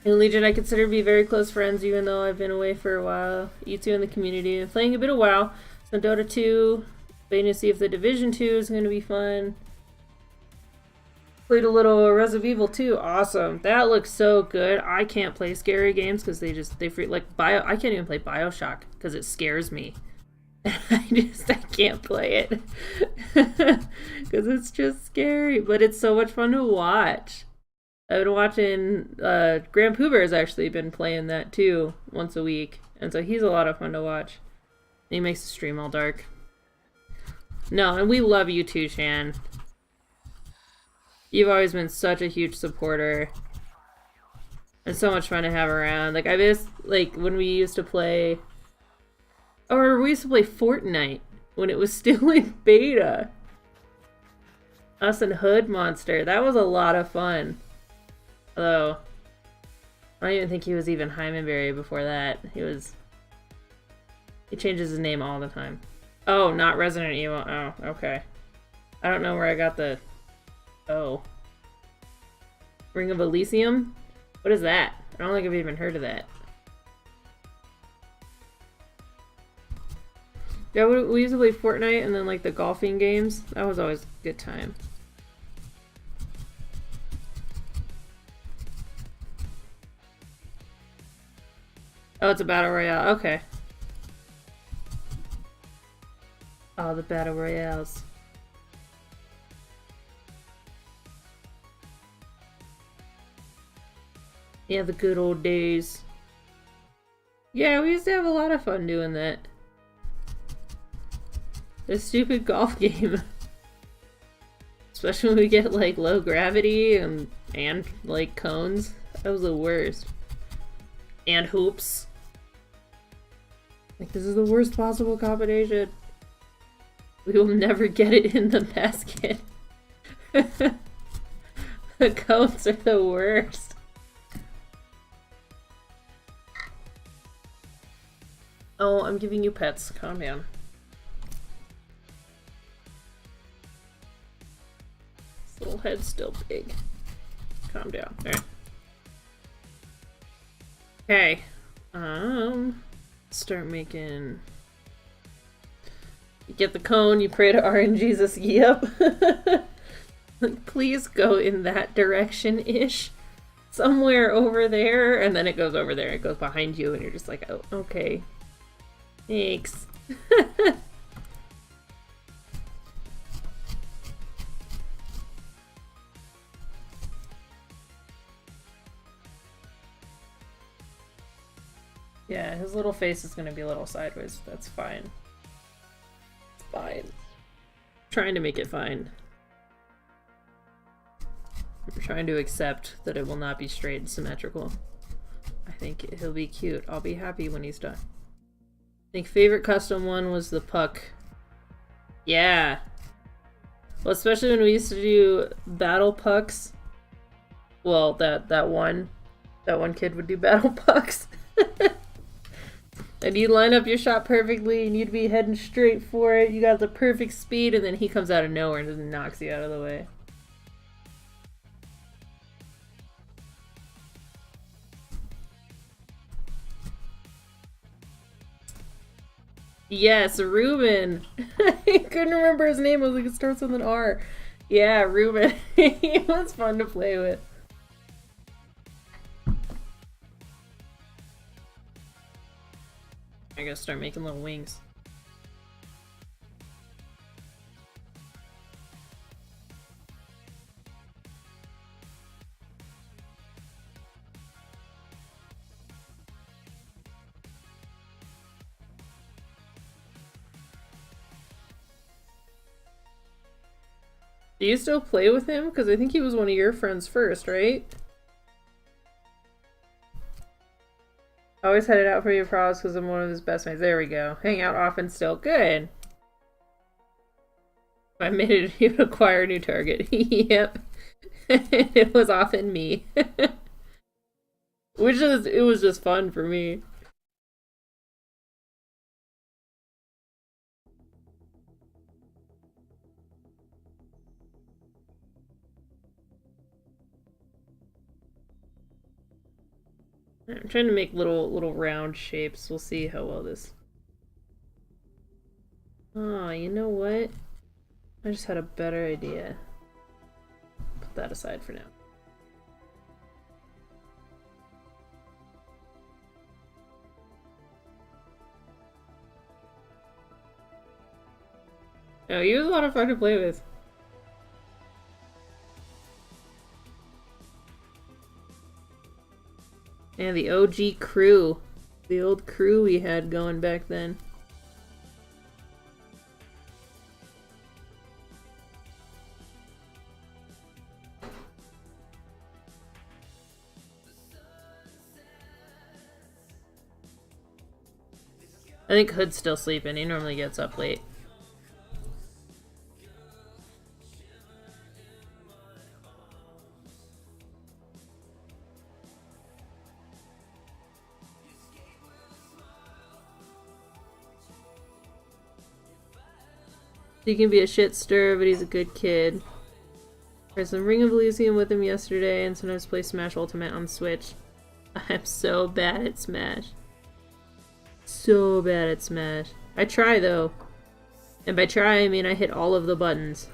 In Legion, I consider to be very close friends even though I've been away for a while. You two in the community. I'm playing a bit of WoW. Some Dota 2. Waiting to see if the Division 2 is going to be fun. Played a little Resident Evil 2. Awesome. That looks so good. I can't play scary games because they free like I can't even play BioShock because it scares me. I can't play it because it's just scary, but it's so much fun to watch. I've been watching Grand Pooh Bear's actually been playing that too once a week, and so he's a lot of fun to watch. He makes the stream all dark. No, and we love you too, Shan. You've always been such a huge supporter. It's so much fun to have around. Like I miss like when we used to play. Or we used to play Fortnite when it was still in beta. Us and Hood Monster. That was a lot of fun. Although, I don't even think he was even Hymenberry before that. He changes his name all the time. Oh, not Resident Evil. Oh, okay. I don't know where I got the... Oh. Ring of Elysium? What is that? I don't think I've even heard of that. Yeah, we used to play Fortnite and then like the golfing games. That was always a good time. Oh, it's a battle royale. Okay. Oh, the battle royales. Yeah, the good old days. Yeah, we used to have a lot of fun doing that. This stupid golf game. Especially when we get like low gravity and like cones. That was the worst. And hoops. Like, this is the worst possible combination. We will never get it in the basket. The cones are the worst. Oh, I'm giving you pets. Calm down. This little head's still big. Calm down. Alright. Okay. Start making... You get the cone, you pray to RNGesus, yep. Please go in that direction-ish. Somewhere over there, and then it goes over there. It goes behind you, and you're just like, oh, okay. Thanks. Yeah, his little face is gonna be a little sideways. That's fine. It's fine. I'm trying to make it fine. I'm trying to accept that it will not be straight and symmetrical. I think he'll be cute. I'll be happy when he's done. I think favorite custom one was the puck. Yeah. Well, especially when we used to do battle pucks. Well, that one kid would do battle pucks. And you line up your shot perfectly and you'd be heading straight for it. You got the perfect speed, and then he comes out of nowhere and just knocks you out of the way. Yes, Ruben. I couldn't remember his name. I was like, it starts with an R. Yeah, Ruben. He was fun to play with. I gotta start making little wings. Do you still play with him? Because I think he was one of your friends first, right? I always headed out for your pros because I'm one of his best mates. There we go. Hang out often still. Good. I made it he would acquire a new target. Yep. It was often me. It was just fun for me. I'm trying to make little round shapes. We'll see how well this... Oh, you know what? I just had a better idea. Put that aside for now. Oh, he was a lot of fun to play with. Yeah, the OG crew. The old crew we had going back then. I think Hood's still sleeping. He normally gets up late. He can be a shit stirrer, but he's a good kid. There's some Ring of Elysium with him yesterday, and sometimes play Smash Ultimate on Switch. I'm so bad at Smash. So bad at Smash. I try, though. And by try, I mean I hit all of the buttons.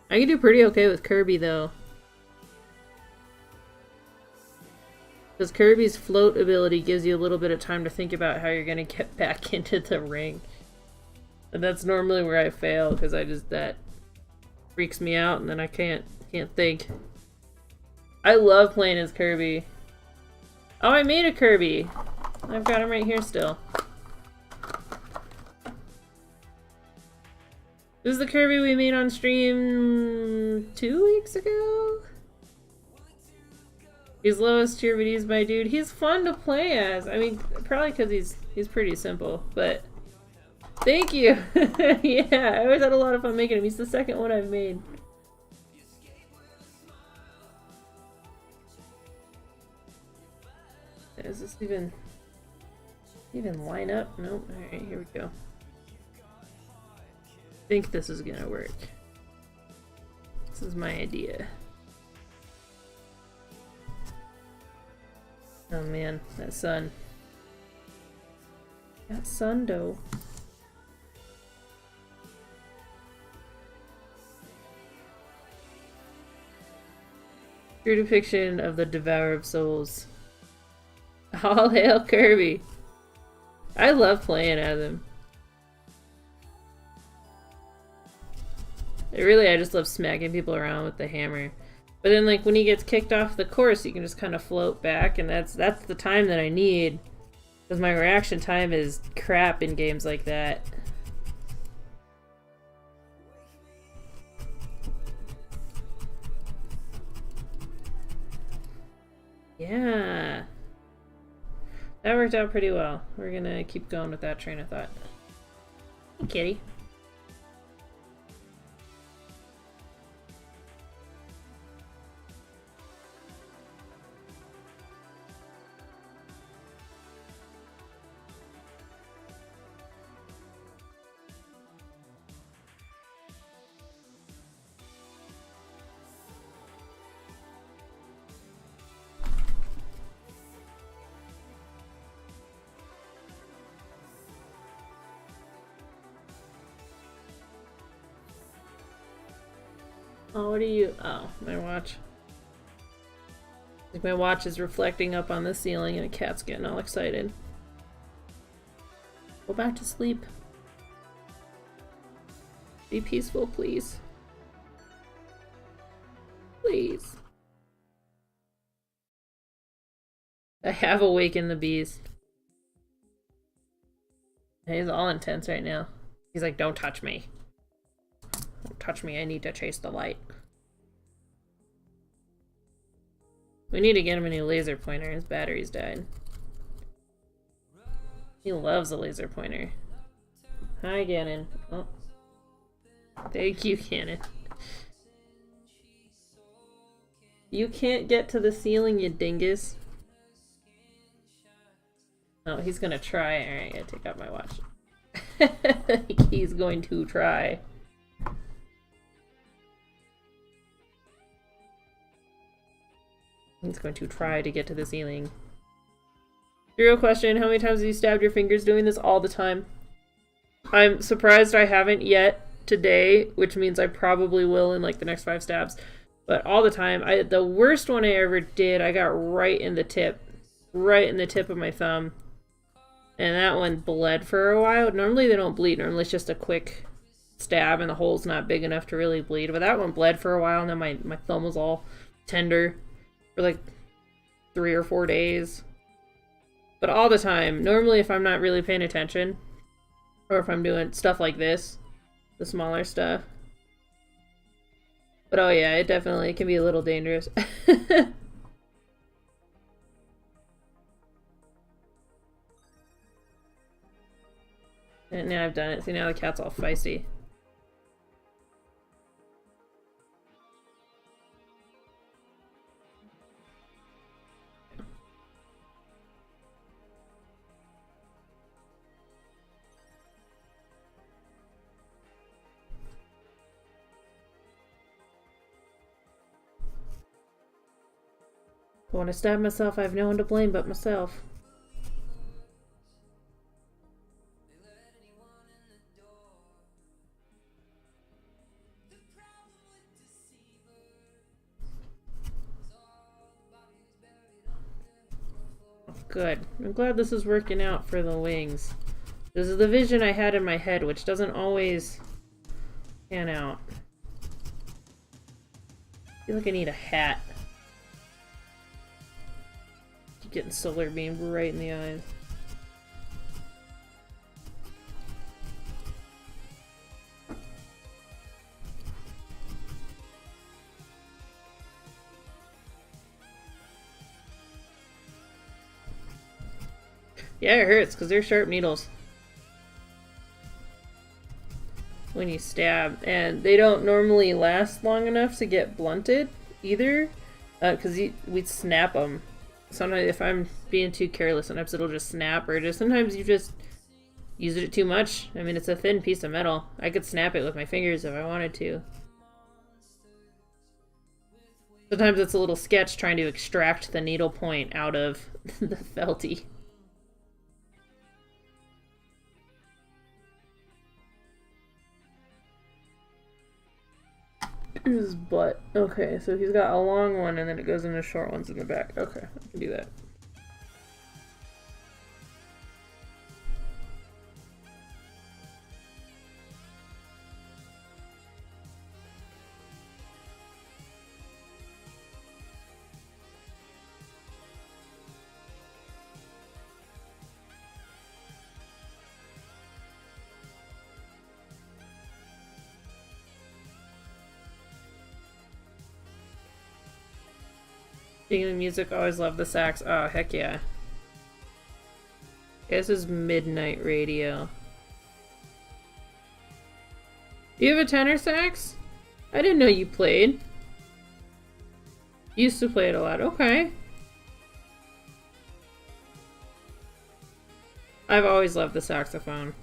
I can do pretty okay with Kirby, though. Because Kirby's float ability gives you a little bit of time to think about how you're going to get back into the ring. And that's normally where I fail, because that freaks me out, and then I can't think. I love playing as Kirby. Oh, I made a Kirby! I've got him right here still. This is the Kirby we made on stream 2 weeks ago? He's lowest tier, but he's my dude. He's fun to play as. I mean, probably because he's pretty simple, but thank you. Yeah, I always had a lot of fun making him. He's the second one I've made. Does this even line up? Nope. Alright, here we go. I think this is gonna work. This is my idea. Oh man, that sun. That sun though. True depiction of the Devourer of Souls. All hail Kirby! I love playing as him. I just love smacking people around with the hammer. But then, like, when he gets kicked off the course, you can just kind of float back, and that's the time that I need. Because my reaction time is crap in games like that. Yeah. That worked out pretty well. We're gonna keep going with that train of thought. Hey, kitty. Oh, what are you? Oh, my watch. My watch is reflecting up on the ceiling and a cat's getting all excited. Go back to sleep. Be peaceful, please. Please. I have awakened the beast. He's all intense right now. He's like, don't touch me. Don't touch me, I need to chase the light. We need to get him a new laser pointer. His battery's died. He loves a laser pointer. Hi, Ganon. Oh. Thank you, Ganon. You can't get to the ceiling, you dingus. Oh, he's gonna try. Alright, I gotta take out my watch. He's going to try. He's going to try to get to the ceiling. Real question, how many times have you stabbed your fingers doing this? All the time. I'm surprised I haven't yet today, which means I probably will in like the next 5 stabs. But all the time. The worst one I ever did, I got right in the tip. Right in the tip of my thumb. And that one bled for a while. Normally they don't bleed. Normally it's just a quick stab and the hole's not big enough to really bleed. But that one bled for a while and then my thumb was all tender for like 3 or 4 days. But all the time. Normally if I'm not really paying attention, or if I'm doing stuff like this, the smaller stuff. But oh yeah, it definitely can be a little dangerous. And now I've done it. See, now the cat's all feisty. When I stab myself, I have no one to blame but myself. Good. I'm glad this is working out for the wings. This is the vision I had in my head, which doesn't always pan out. I feel like I need a hat. Keep getting solar beamed right in the eyes. Yeah, it hurts because they're sharp needles when you stab, and they don't normally last long enough to get blunted either, because we'd snap them. Sometimes if I'm being too careless, sometimes it'll just snap, or just sometimes you just use it too much. I mean, it's a thin piece of metal. I could snap it with my fingers if I wanted to. Sometimes it's a little sketch trying to extract the needle point out of the felty. His butt. Okay, so he's got a long one and then it goes into short ones in the back. Okay, I can do that. Speaking of music, always love the sax. Oh, heck yeah. This is Midnight Radio. Do you have a tenor sax? I didn't know you played. Used to play it a lot. Okay. I've always loved the saxophone.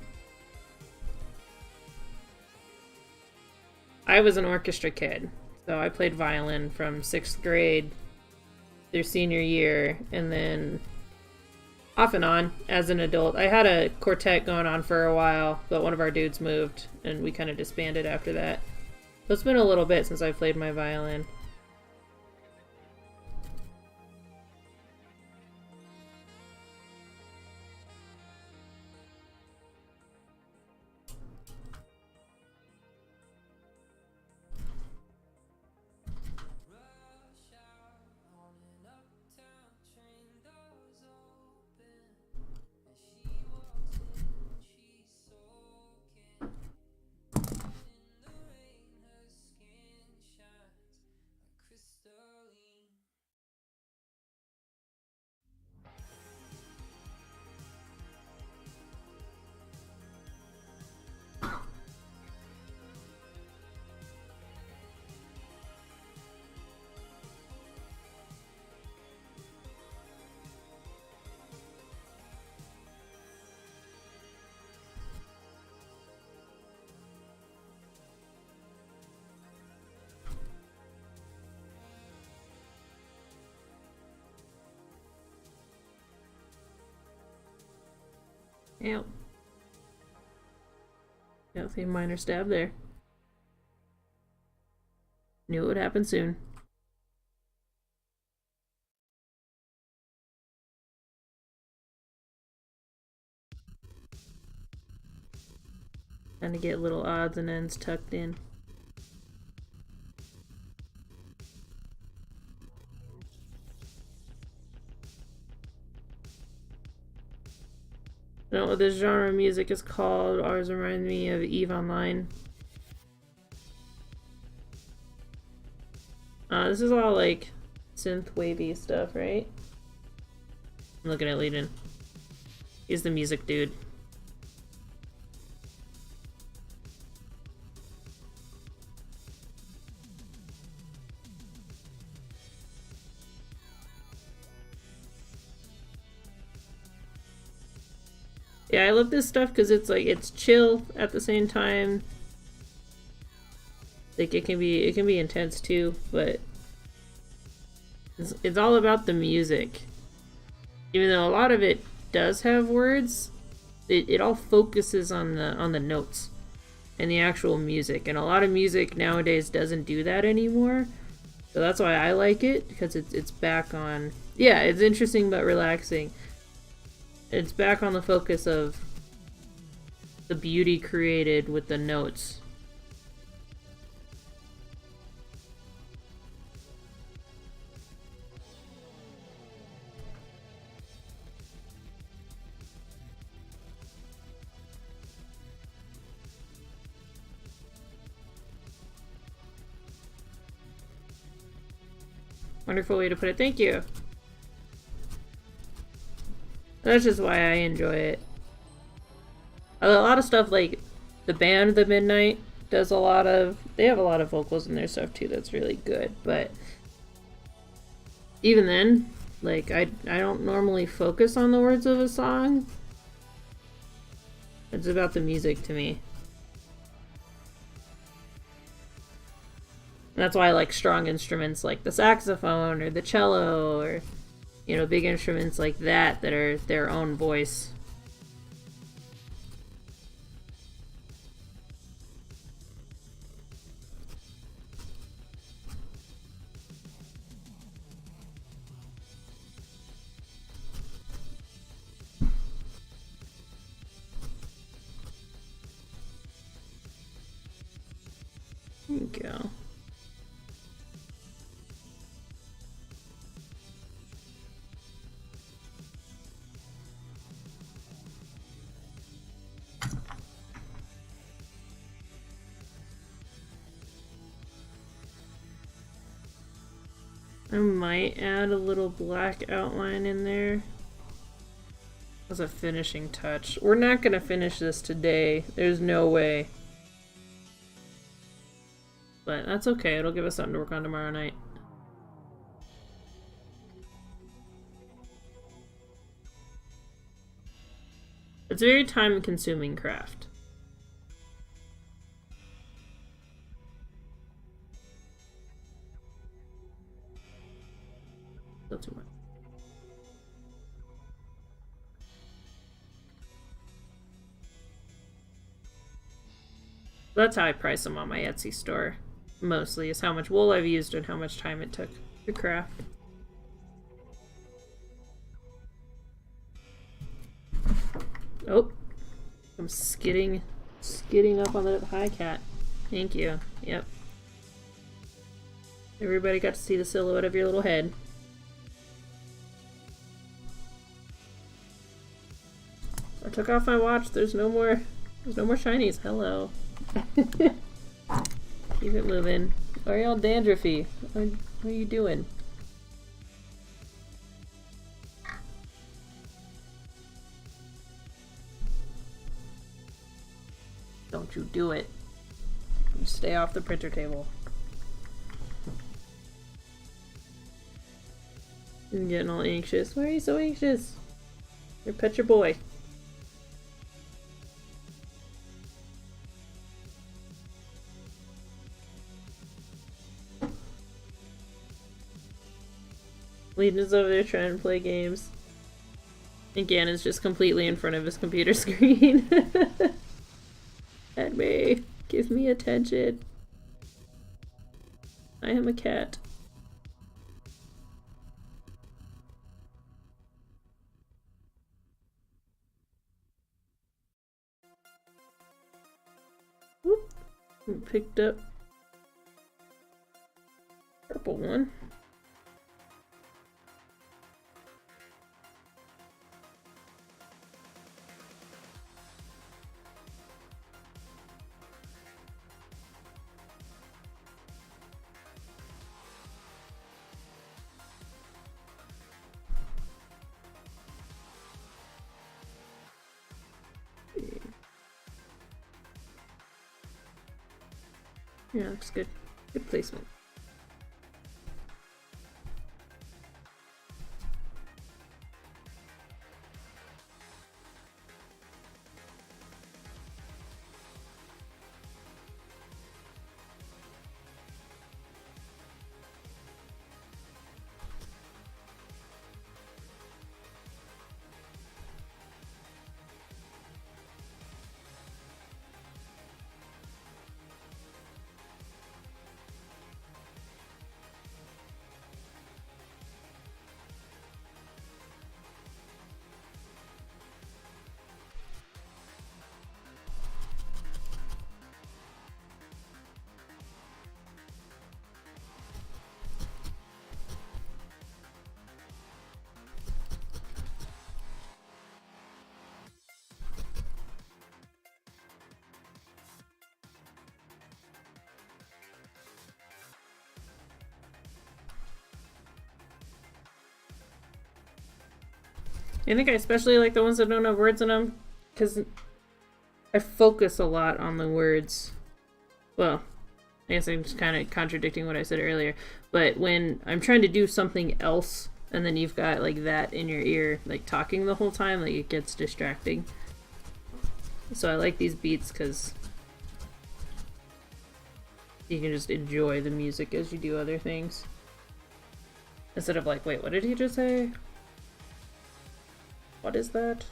I was an orchestra kid, so I played violin from 6th grade through senior year, and then off and on as an adult. I had a quartet going on for a while, but one of our dudes moved, and we kind of disbanded after that. So it's been a little bit since I played my violin. Yep. Yeah, see a minor stab there. Knew it would happen soon. Trying to get little odds and ends tucked in. I don't know what this genre of music is called. Always reminds me of EVE Online. This is all like synth wavy stuff, right? I'm looking at Legion. He's the music dude. Yeah, I love this stuff because it's like, it's chill at the same time. Like it can be intense too, but it's all about the music. Even though a lot of it does have words, it all focuses on the notes and the actual music. And a lot of music nowadays doesn't do that anymore. So that's why I like it, because it's back on. Yeah, it's interesting but relaxing. It's back on the focus of the beauty created with the notes. Wonderful way to put it. Thank you. That's just why I enjoy it. A lot of stuff like the band, The Midnight, does a lot of... They have a lot of vocals in their stuff too that's really good, but even then, like, I don't normally focus on the words of a song. It's about the music to me. And that's why I like strong instruments like the saxophone or the cello or, you know, big instruments like that are their own voice. There you go. I might add a little black outline in there as a finishing touch. We're not gonna finish this today. There's no way. But that's okay. It'll give us something to work on tomorrow night. It's a very time-consuming craft. Not too much. That's how I price them on my Etsy store. Mostly is how much wool I've used and how much time it took to craft. Oh, I'm skidding up on the hi cat. Thank you. Yep. Everybody got to see the silhouette of your little head. I took off my watch. There's no more shinies. Hello. Keep it moving. Why are y'all dandruffy? What are you doing? Don't you do it. You stay off the printer table. I'm getting all anxious. Why are you so anxious? You're pet your boy. Leadon's over there trying to play games. And Ganon's just completely in front of his computer screen. Pet me. Give me attention. I am a cat. Whoop. Picked up purple one. Yeah, looks good. Good placement. I think I especially like the ones that don't have words in them, because I focus a lot on the words. Well, I guess I'm just kind of contradicting what I said earlier, but when I'm trying to do something else, and then you've got like that in your ear, like talking the whole time, like it gets distracting. So I like these beats because you can just enjoy the music as you do other things. Instead of like, wait, what did he just say? What is that?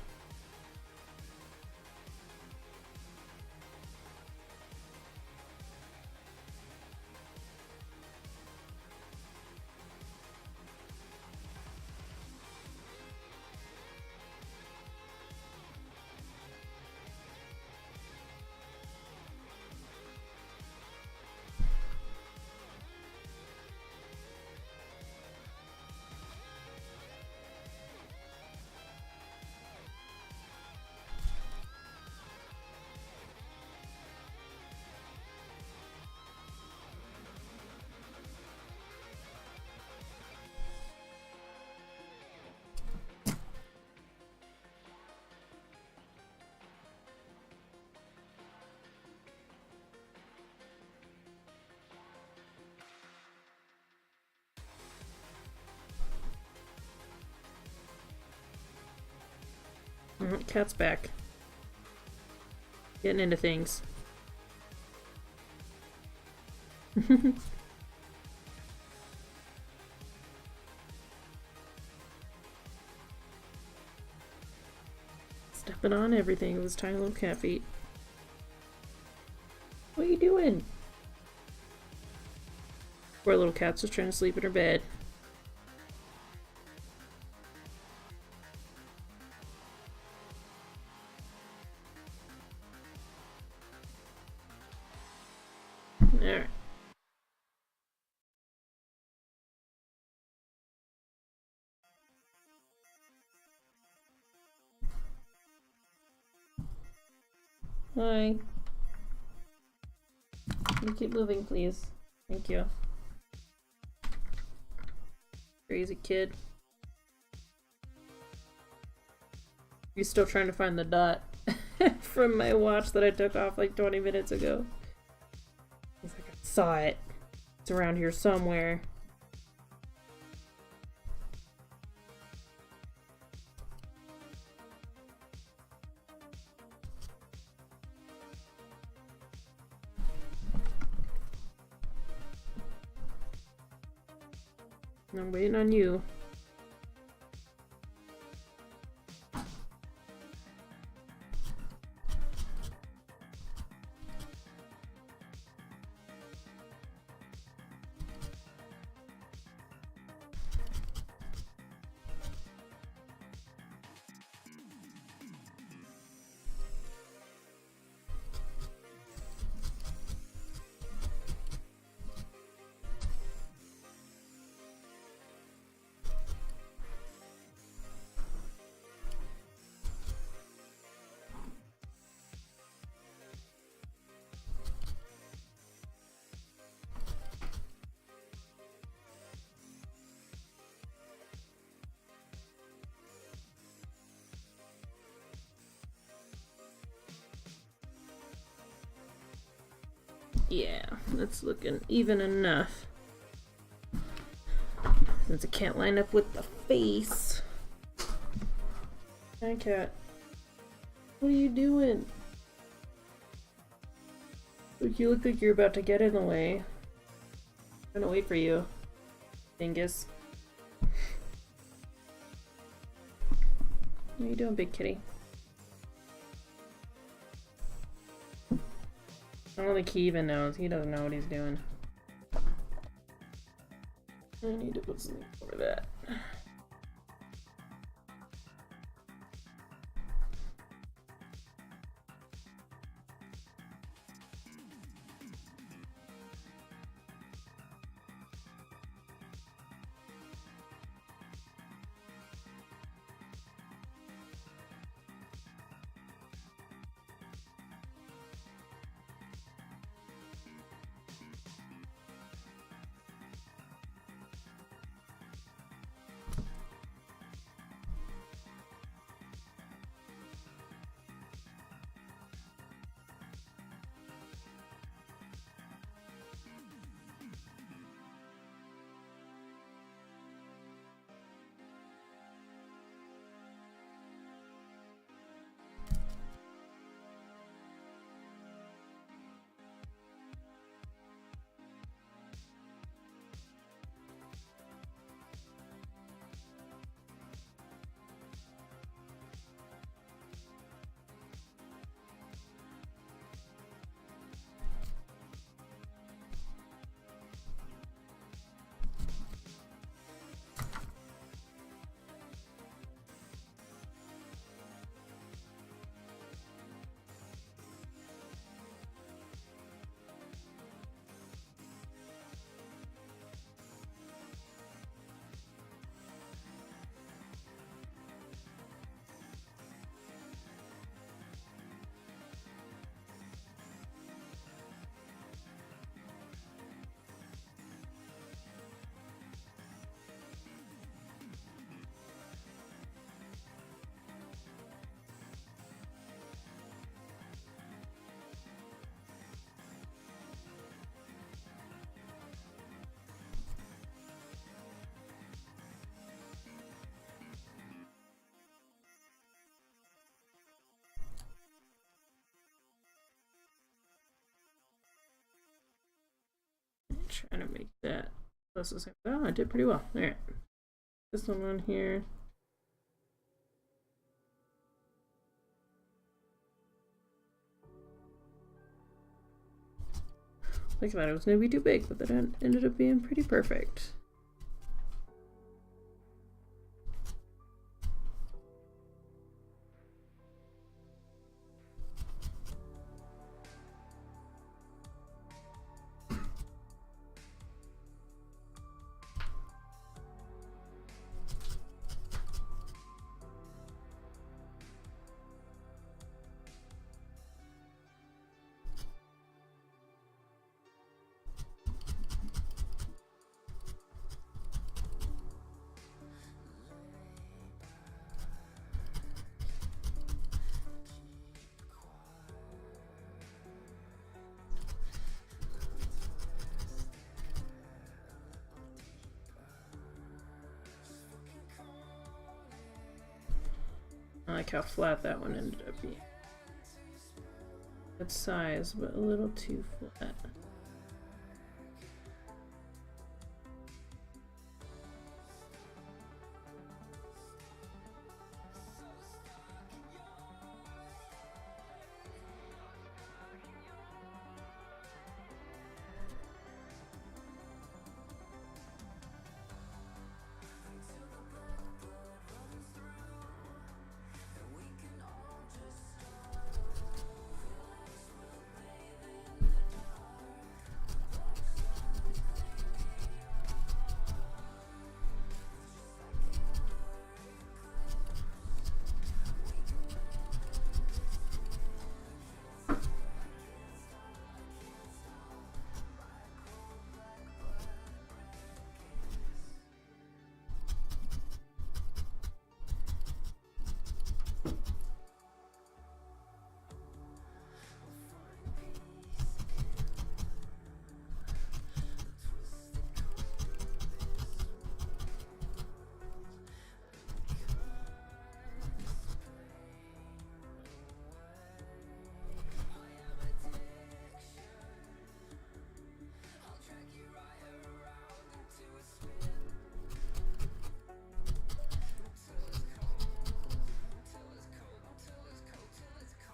Cat's back. Getting into things. Stepping on everything with his tiny little cat feet. What are you doing? Poor little cat's just trying to sleep in her bed. Alright. Hi. Can you keep moving, please? Thank you. Crazy kid. He's still trying to find the dot from my watch that I took off like 20 minutes ago. He's like, I saw it. It's around here somewhere. I'm waiting on you. Yeah, that's looking even enough. Since it can't line up with the face. Hi, cat. What are you doing? You look like you're about to get in the way. I'm gonna wait for you, dingus. What are you doing, big kitty? I don't think he even knows. He doesn't know what he's doing. I need to put something over that. trying to make that close the same. Oh, I did pretty well. Alright. This one on here. I thought it was going to be too big, but that ended up being pretty perfect. I like how flat that one ended up being. Good size, but a little too flat.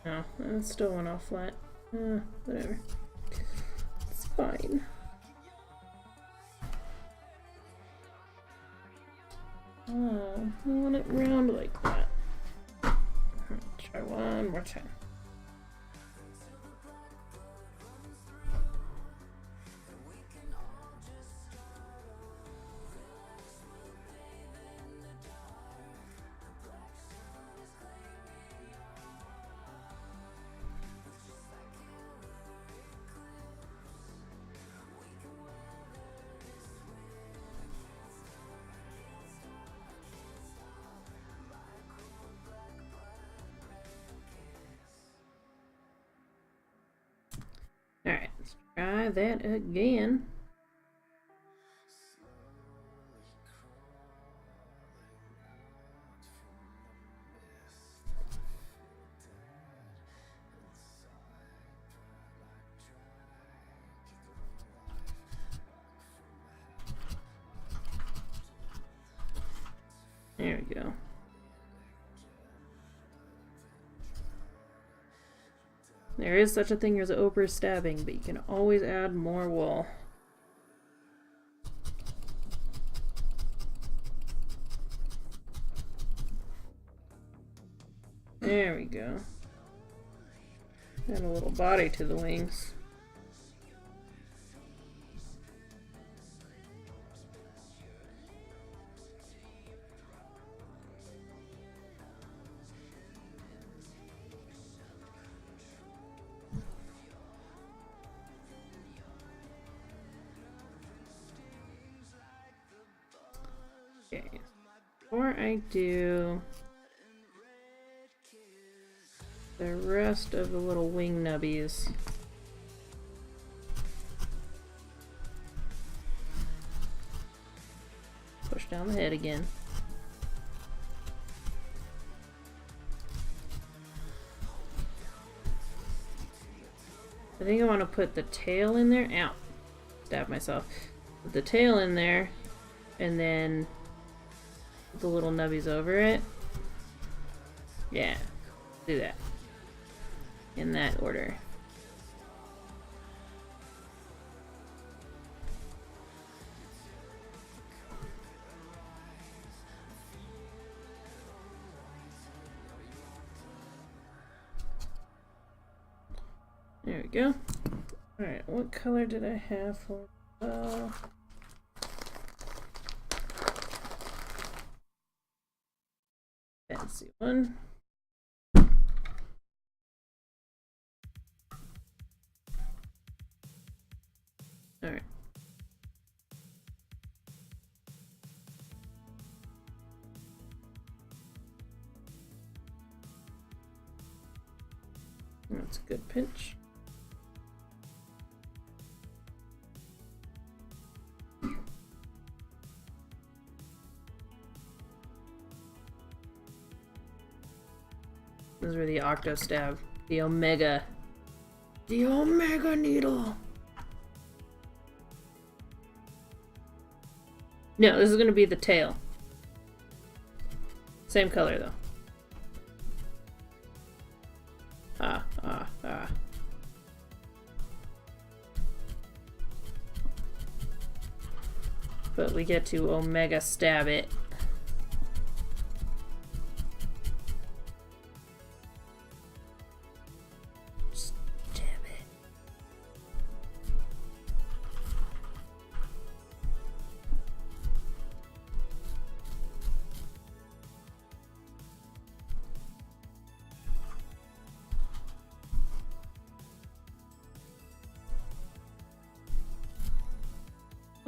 No, it still went off flat. Whatever. It's fine. Oh, I want it round like that. Try one more time. Alright, let's try that again. There we go. There is such a thing as overstabbing, but you can always add more wool. There we go. Add a little body to the wings. Okay, before I do the rest of the little wing nubbies, push down the head again. I think I want to put the tail in there. Ow. stab myself. Put the tail in there, and then put the little nubbies over it. Yeah, do that. In that order. There we go. Alright, what color did I have for fancy one? Alright. That's a good pinch. Those were the Octo Stab. The Omega. The Omega Needle! No, this is gonna be the tail. Same color though. Ah. But we get to Omega Stab it.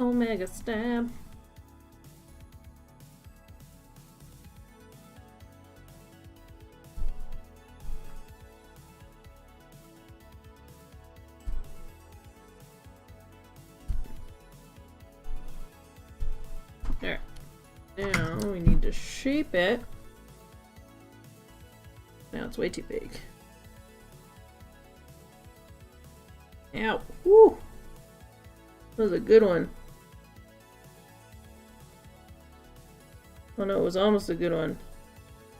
Omega Stab. There. Now we need to shape it. Now it's way too big. Ow. Woo! That was a good one. Oh no, it was almost a good one.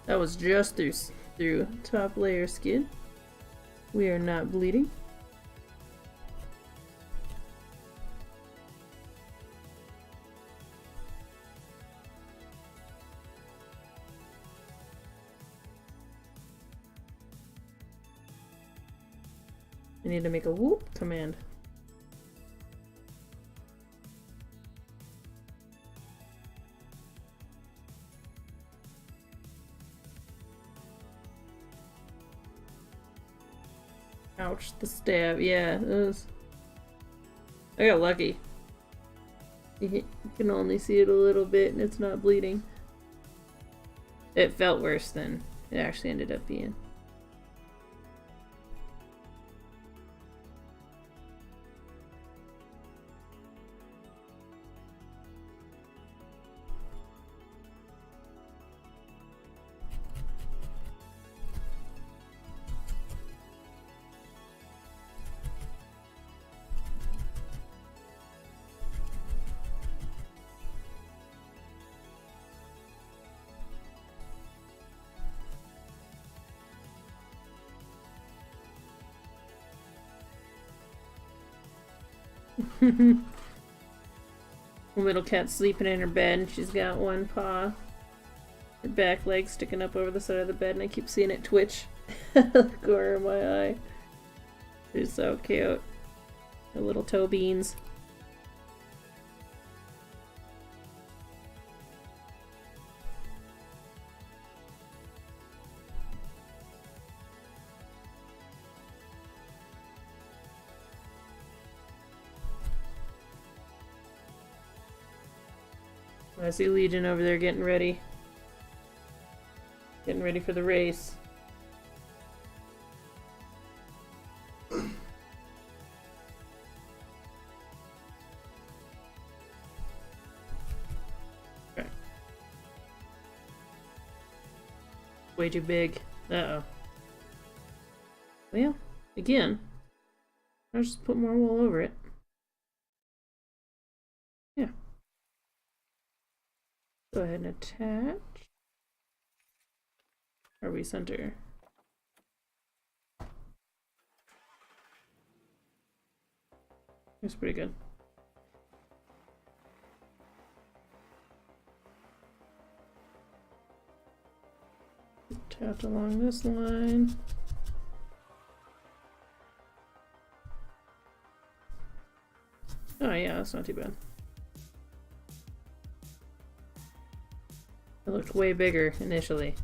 That was just through top layer skin. We are not bleeding. I need to make a whoop command. Ouch, the stab. Yeah, it was... I got lucky. You can only see it a little bit and it's not bleeding. It felt worse than it actually ended up being. Little cat sleeping in her bed and she's got one paw, her back leg sticking up over the side of the bed, and I keep seeing it twitch the corner of my eye. She's so cute. Her little toe beans. I see Legion over there getting ready. Getting ready for the race. Okay. Way too big. Uh-oh. Well, again, I'll just put more wool over it. Yeah. Go ahead and attach. Or recenter. It's pretty good. Attach along this line. Oh yeah, that's not too bad. It looked way bigger initially.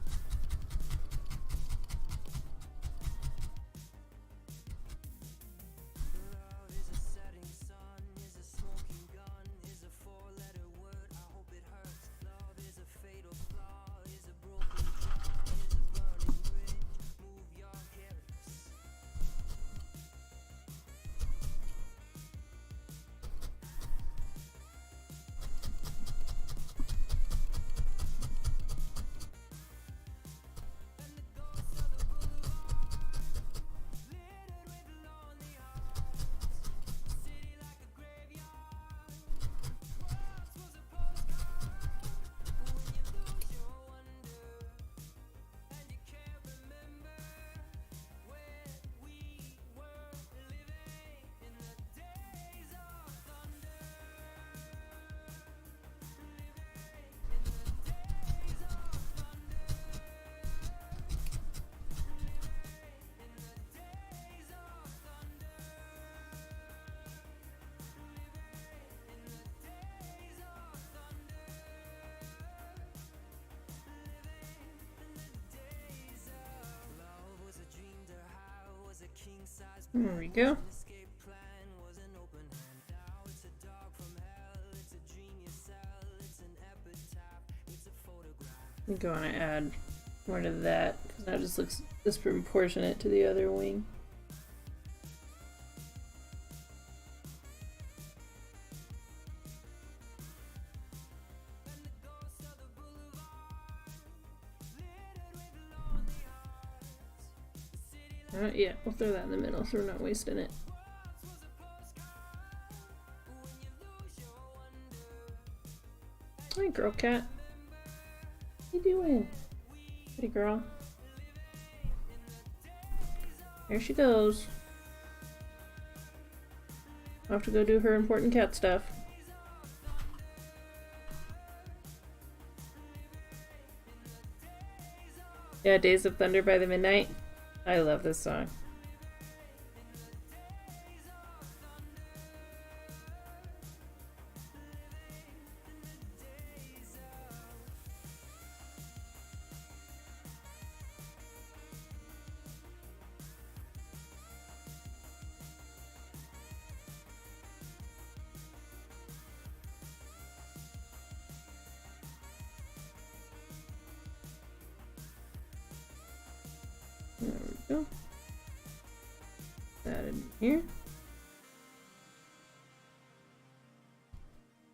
There we go. I think I want to add more to that because that just looks disproportionate to the other wing. Yeah, we'll throw that in the middle so we're not wasting it. Hi, girl cat. What you doing? Hey, girl. There she goes. I'll have to go do her important cat stuff. Yeah, Days of Thunder by the Midnight. I love this song. There we go. That in here.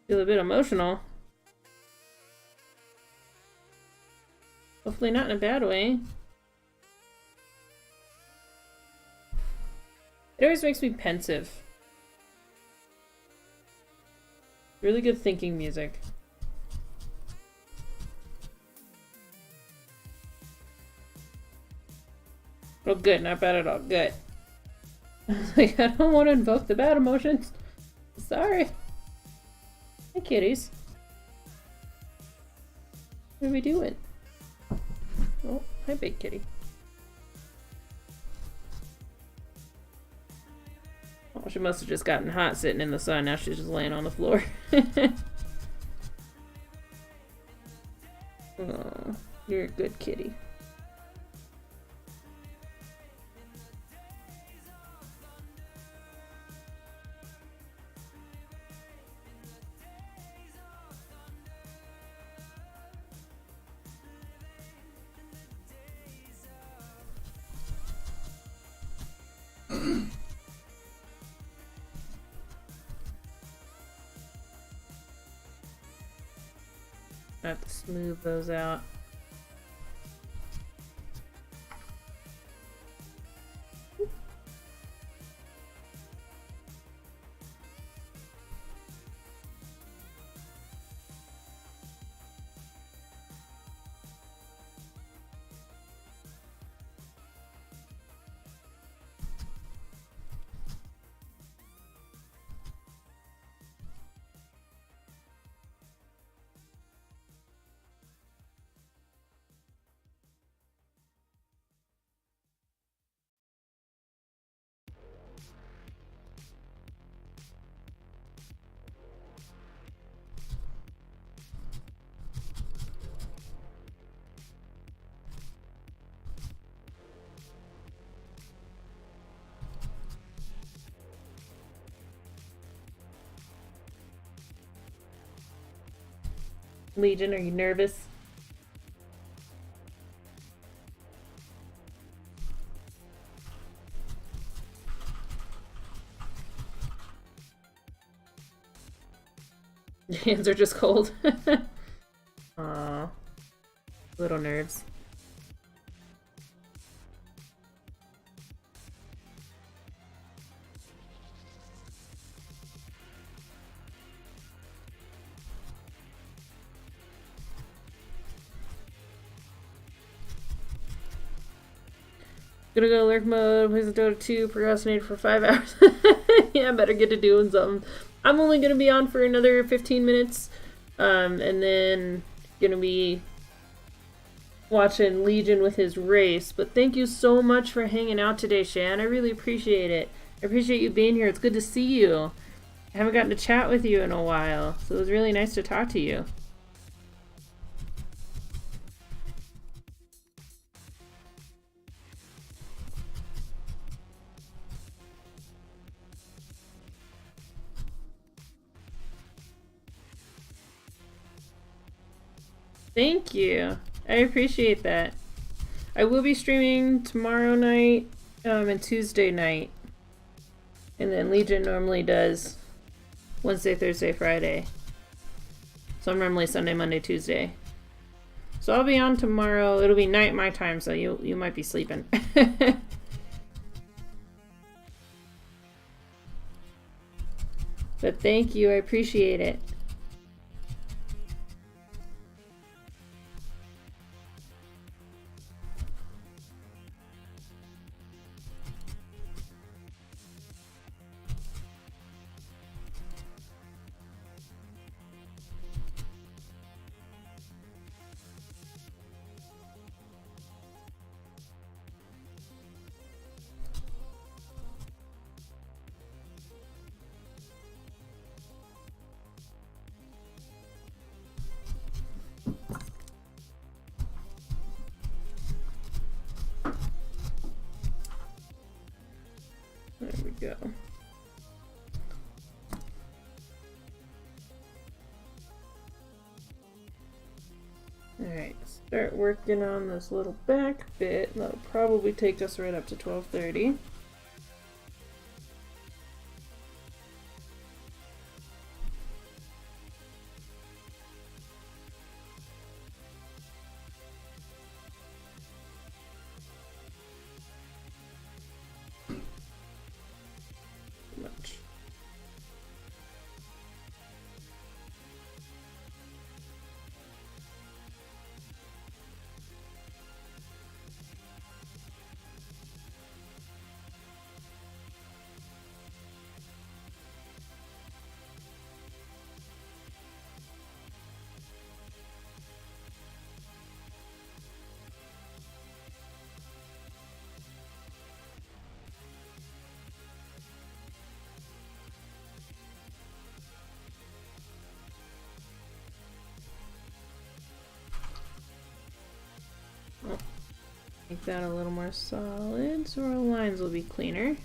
Feel a bit emotional. Hopefully not in a bad way. It always makes me pensive. Really good thinking music. Oh, good, not bad at all. Good. Like, I don't want to invoke the bad emotions. Sorry. Hi, kitties. What are we doing? Oh, hi, big kitty. Oh, she must have just gotten hot sitting in the sun. Now she's just laying on the floor. Oh, you're a good kitty. I have to smooth those out. Legion, are you nervous? Hands are just cold. Aww. Little nerves. Gonna go lurk mode, plays the Dota 2, procrastinated for 5 hours. Yeah, I better get to doing something. I'm only gonna be on for another 15 minutes, and then gonna be watching Legion with his race. But thank you so much for hanging out today, Shan. I really appreciate it. I appreciate you being here. It's good to see you. I haven't gotten to chat with you in a while, so it was really nice to talk to you. Thank you. I appreciate that. I will be streaming tomorrow night and Tuesday night. And then Legion normally does Wednesday, Thursday, Friday. So I'm normally Sunday, Monday, Tuesday. So I'll be on tomorrow. It'll be night my time, so you might be sleeping. But thank you. I appreciate it. There we go. Alright, start working on this little back bit. That'll probably take us right up to 12:30. Much. Make that a little more solid so our lines will be cleaner.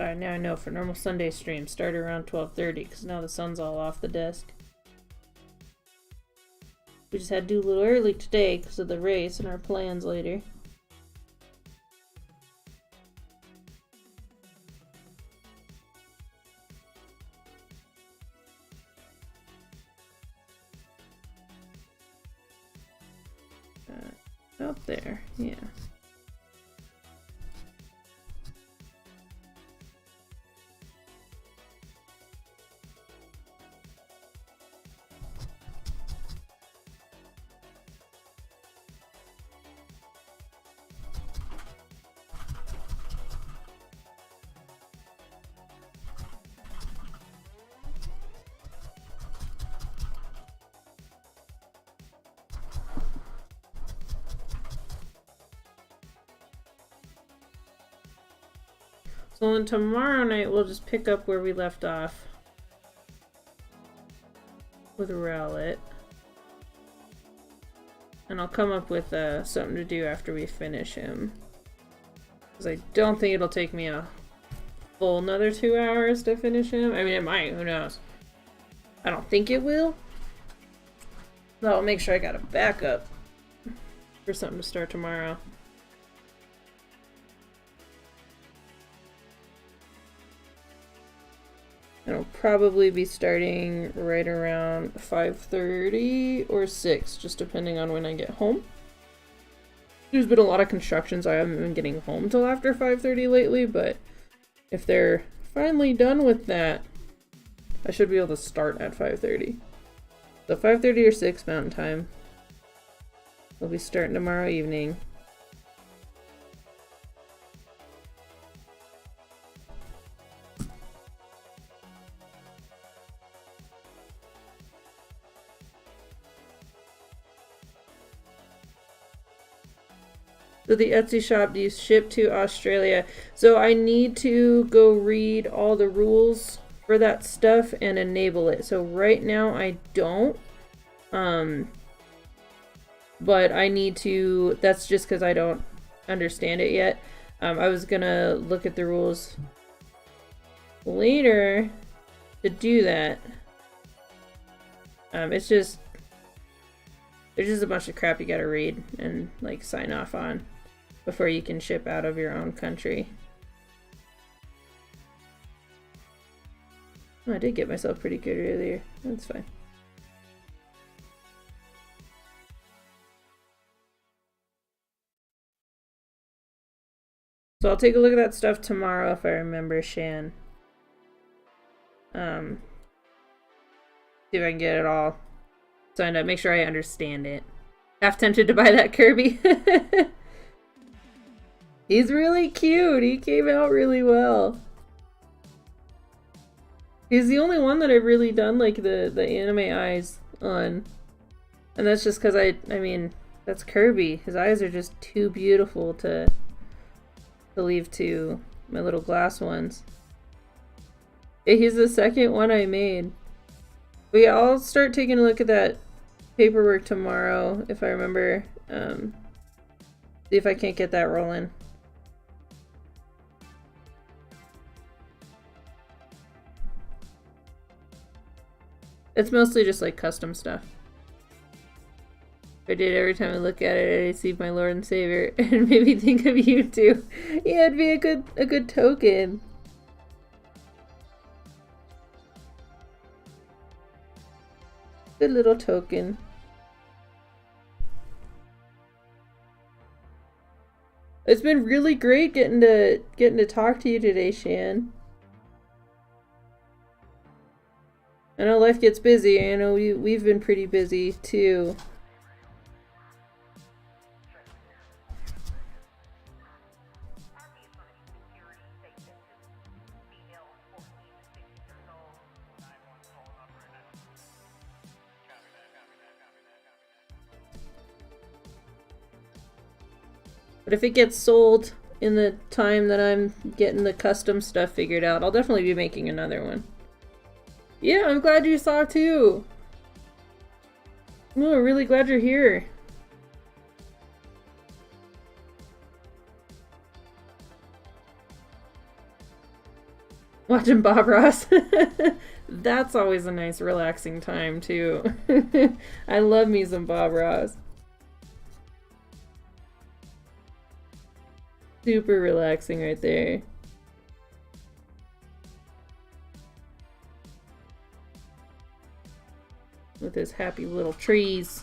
Alright, now I know for normal Sunday stream, start around 12:30 because now the sun's all off the desk. We just had to do a little early today because of the race and our plans later. Out there, yeah. Well, and tomorrow night we'll just pick up where we left off with Rowlet. And I'll come up with something to do after we finish him. Because I don't think it'll take me a full another 2 hours to finish him. I mean, it might, who knows. I don't think it will. But I'll make sure I got a backup for something to start tomorrow. And I'll probably be starting right around 5:30 or 6, just depending on when I get home. There's been a lot of construction, so I haven't been getting home till after 5:30 lately, but if they're finally done with that, I should be able to start at 5:30. So 5:30 or 6 Mountain Time. We'll be starting tomorrow evening. So the Etsy shop, do you ship to Australia? So I need to go read all the rules for that stuff and enable it. So right now I don't. But I need to, that's just because I don't understand it yet. I was gonna look at the rules later to do that. It's just, there's just a bunch of crap you gotta read and like sign off on before you can ship out of your own country. Oh, I did get myself pretty good earlier. That's fine. So I'll take a look at that stuff tomorrow if I remember, Shan. See if I can get it all signed up. Make sure I understand it. Half tempted to buy that Kirby. He's really cute. He came out really well. He's the only one that I've really done like the anime eyes on. And that's just because I mean, that's Kirby. His eyes are just too beautiful to leave to my little glass ones. Yeah, he's the second one I made. But yeah, I'll start taking a look at that paperwork tomorrow if I remember. See if I can't get that rolling. It's mostly just like custom stuff. I did every time I look at it, I see my Lord and Savior, and it made me think of you too. Yeah, it'd be a good token. Good little token. It's been really great getting to talk to you today, Shan. I know life gets busy. I know we've been pretty busy too. But if it gets sold in the time that I'm getting the custom stuff figured out, I'll definitely be making another one. Yeah, I'm glad you saw too. Oh, I'm really glad you're here. Watching Bob Ross. That's always a nice relaxing time too. I love me some Bob Ross. Super relaxing right there. With his happy little trees.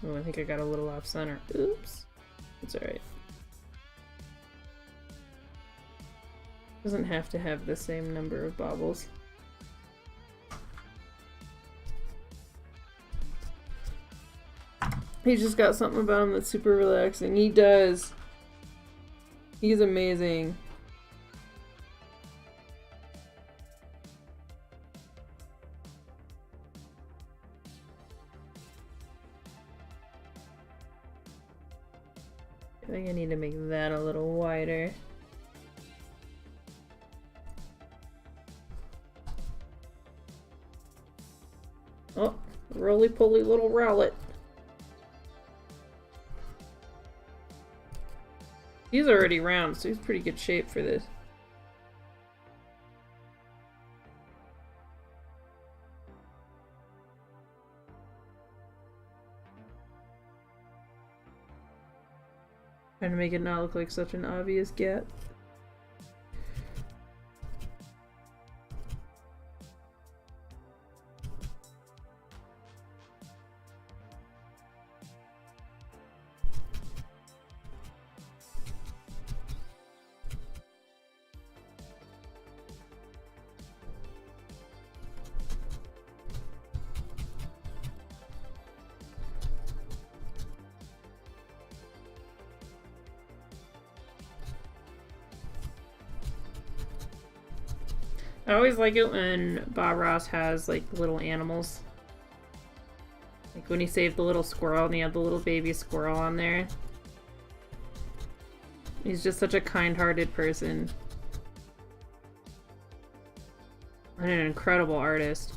Oh, I think I got a little off center. Oops. It's alright. Doesn't have to have the same number of baubles. He's just got something about him that's super relaxing. He does. He's amazing. I think I need to make that a little wider. Roly-poly little Rowlet. He's already round, so he's pretty good shape for this. Trying to make it not look like such an obvious gap. I always like it when Bob Ross has, like, little animals. Like when he saved the little squirrel and he had the little baby squirrel on there. He's just such a kind-hearted person. And an incredible artist.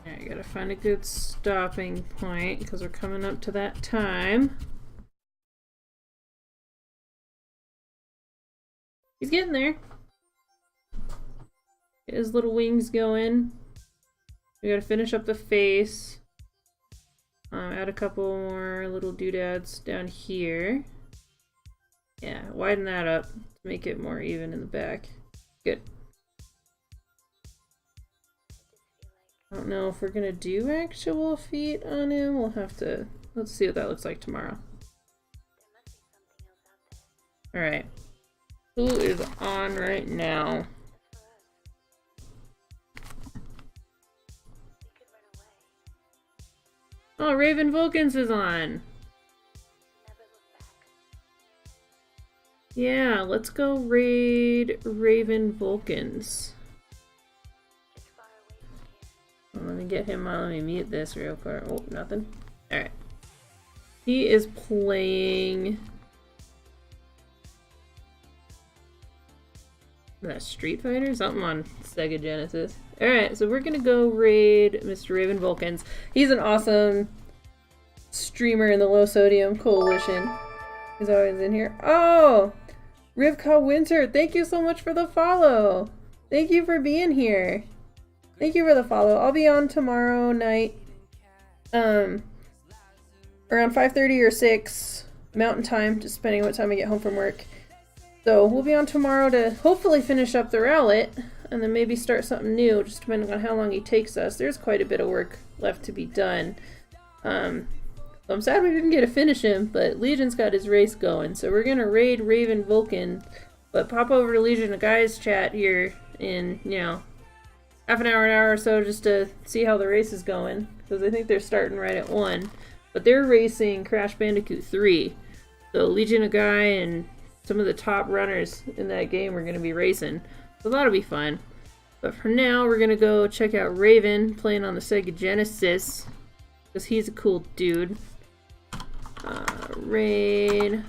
I gotta find a good stopping point because we're coming up to that time. He's getting there. Get his little wings going. We gotta finish up the face. Add a couple more little doodads down here. Yeah, widen that up to make it more even in the back. Good. I don't know if we're gonna do actual feet on him. We'll have to, let's see what that looks like tomorrow. Alright. Who is on right now? Oh, Raven Vulcans is on. Yeah, let's go raid Raven Vulcans. Let me get him on. Let me mute this real quick. Oh, nothing. Alright. He is playing... that Street Fighter? Something on Sega Genesis. Alright, so we're gonna go raid Mr. Raven Vulcans. He's an awesome streamer in the Low Sodium Coalition. He's always in here. Oh! Rivka Winter, thank you so much for the follow! Thank you for being here. Thank you for the follow. I'll be on tomorrow night. Around 5:30 or 6 Mountain Time, just depending on what time I get home from work. So we'll be on tomorrow to hopefully finish up the Rowlet and then maybe start something new, just depending on how long he takes us. There's quite a bit of work left to be done. So I'm sad we didn't get to finish him, but Legion's got his race going. So we're gonna raid Raven Vulcan, but pop over to Legion of Guys chat here in, you know, half an hour or so just to see how the race is going, because I think they're starting right at 1. But they're racing Crash Bandicoot 3. So Legion of Guy and some of the top runners in that game are going to be racing. So that'll be fun. But for now, we're going to go check out Raven playing on the Sega Genesis, because he's a cool dude. Raid.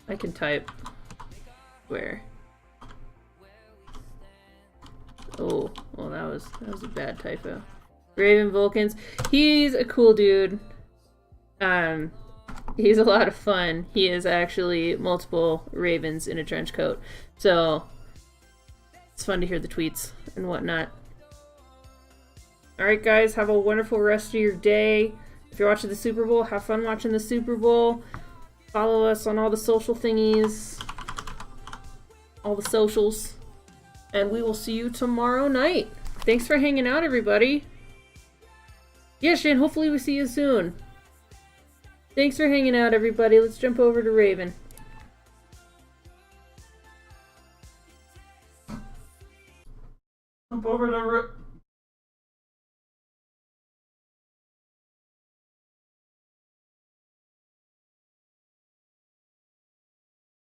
I can type. Where? Oh, well that was a bad typo. Raven Vulcans. He's a cool dude. He's a lot of fun. He is actually multiple ravens in a trench coat. So it's fun to hear the tweets and whatnot. Alright guys, have a wonderful rest of your day. If you're watching the Super Bowl, have fun watching the Super Bowl. Follow us on all the social thingies. All the socials, and we will see you tomorrow night. Thanks for hanging out, everybody. Yeah, Shane, hopefully we see you soon. Thanks for hanging out, everybody. Let's jump over to Raven. Jump over to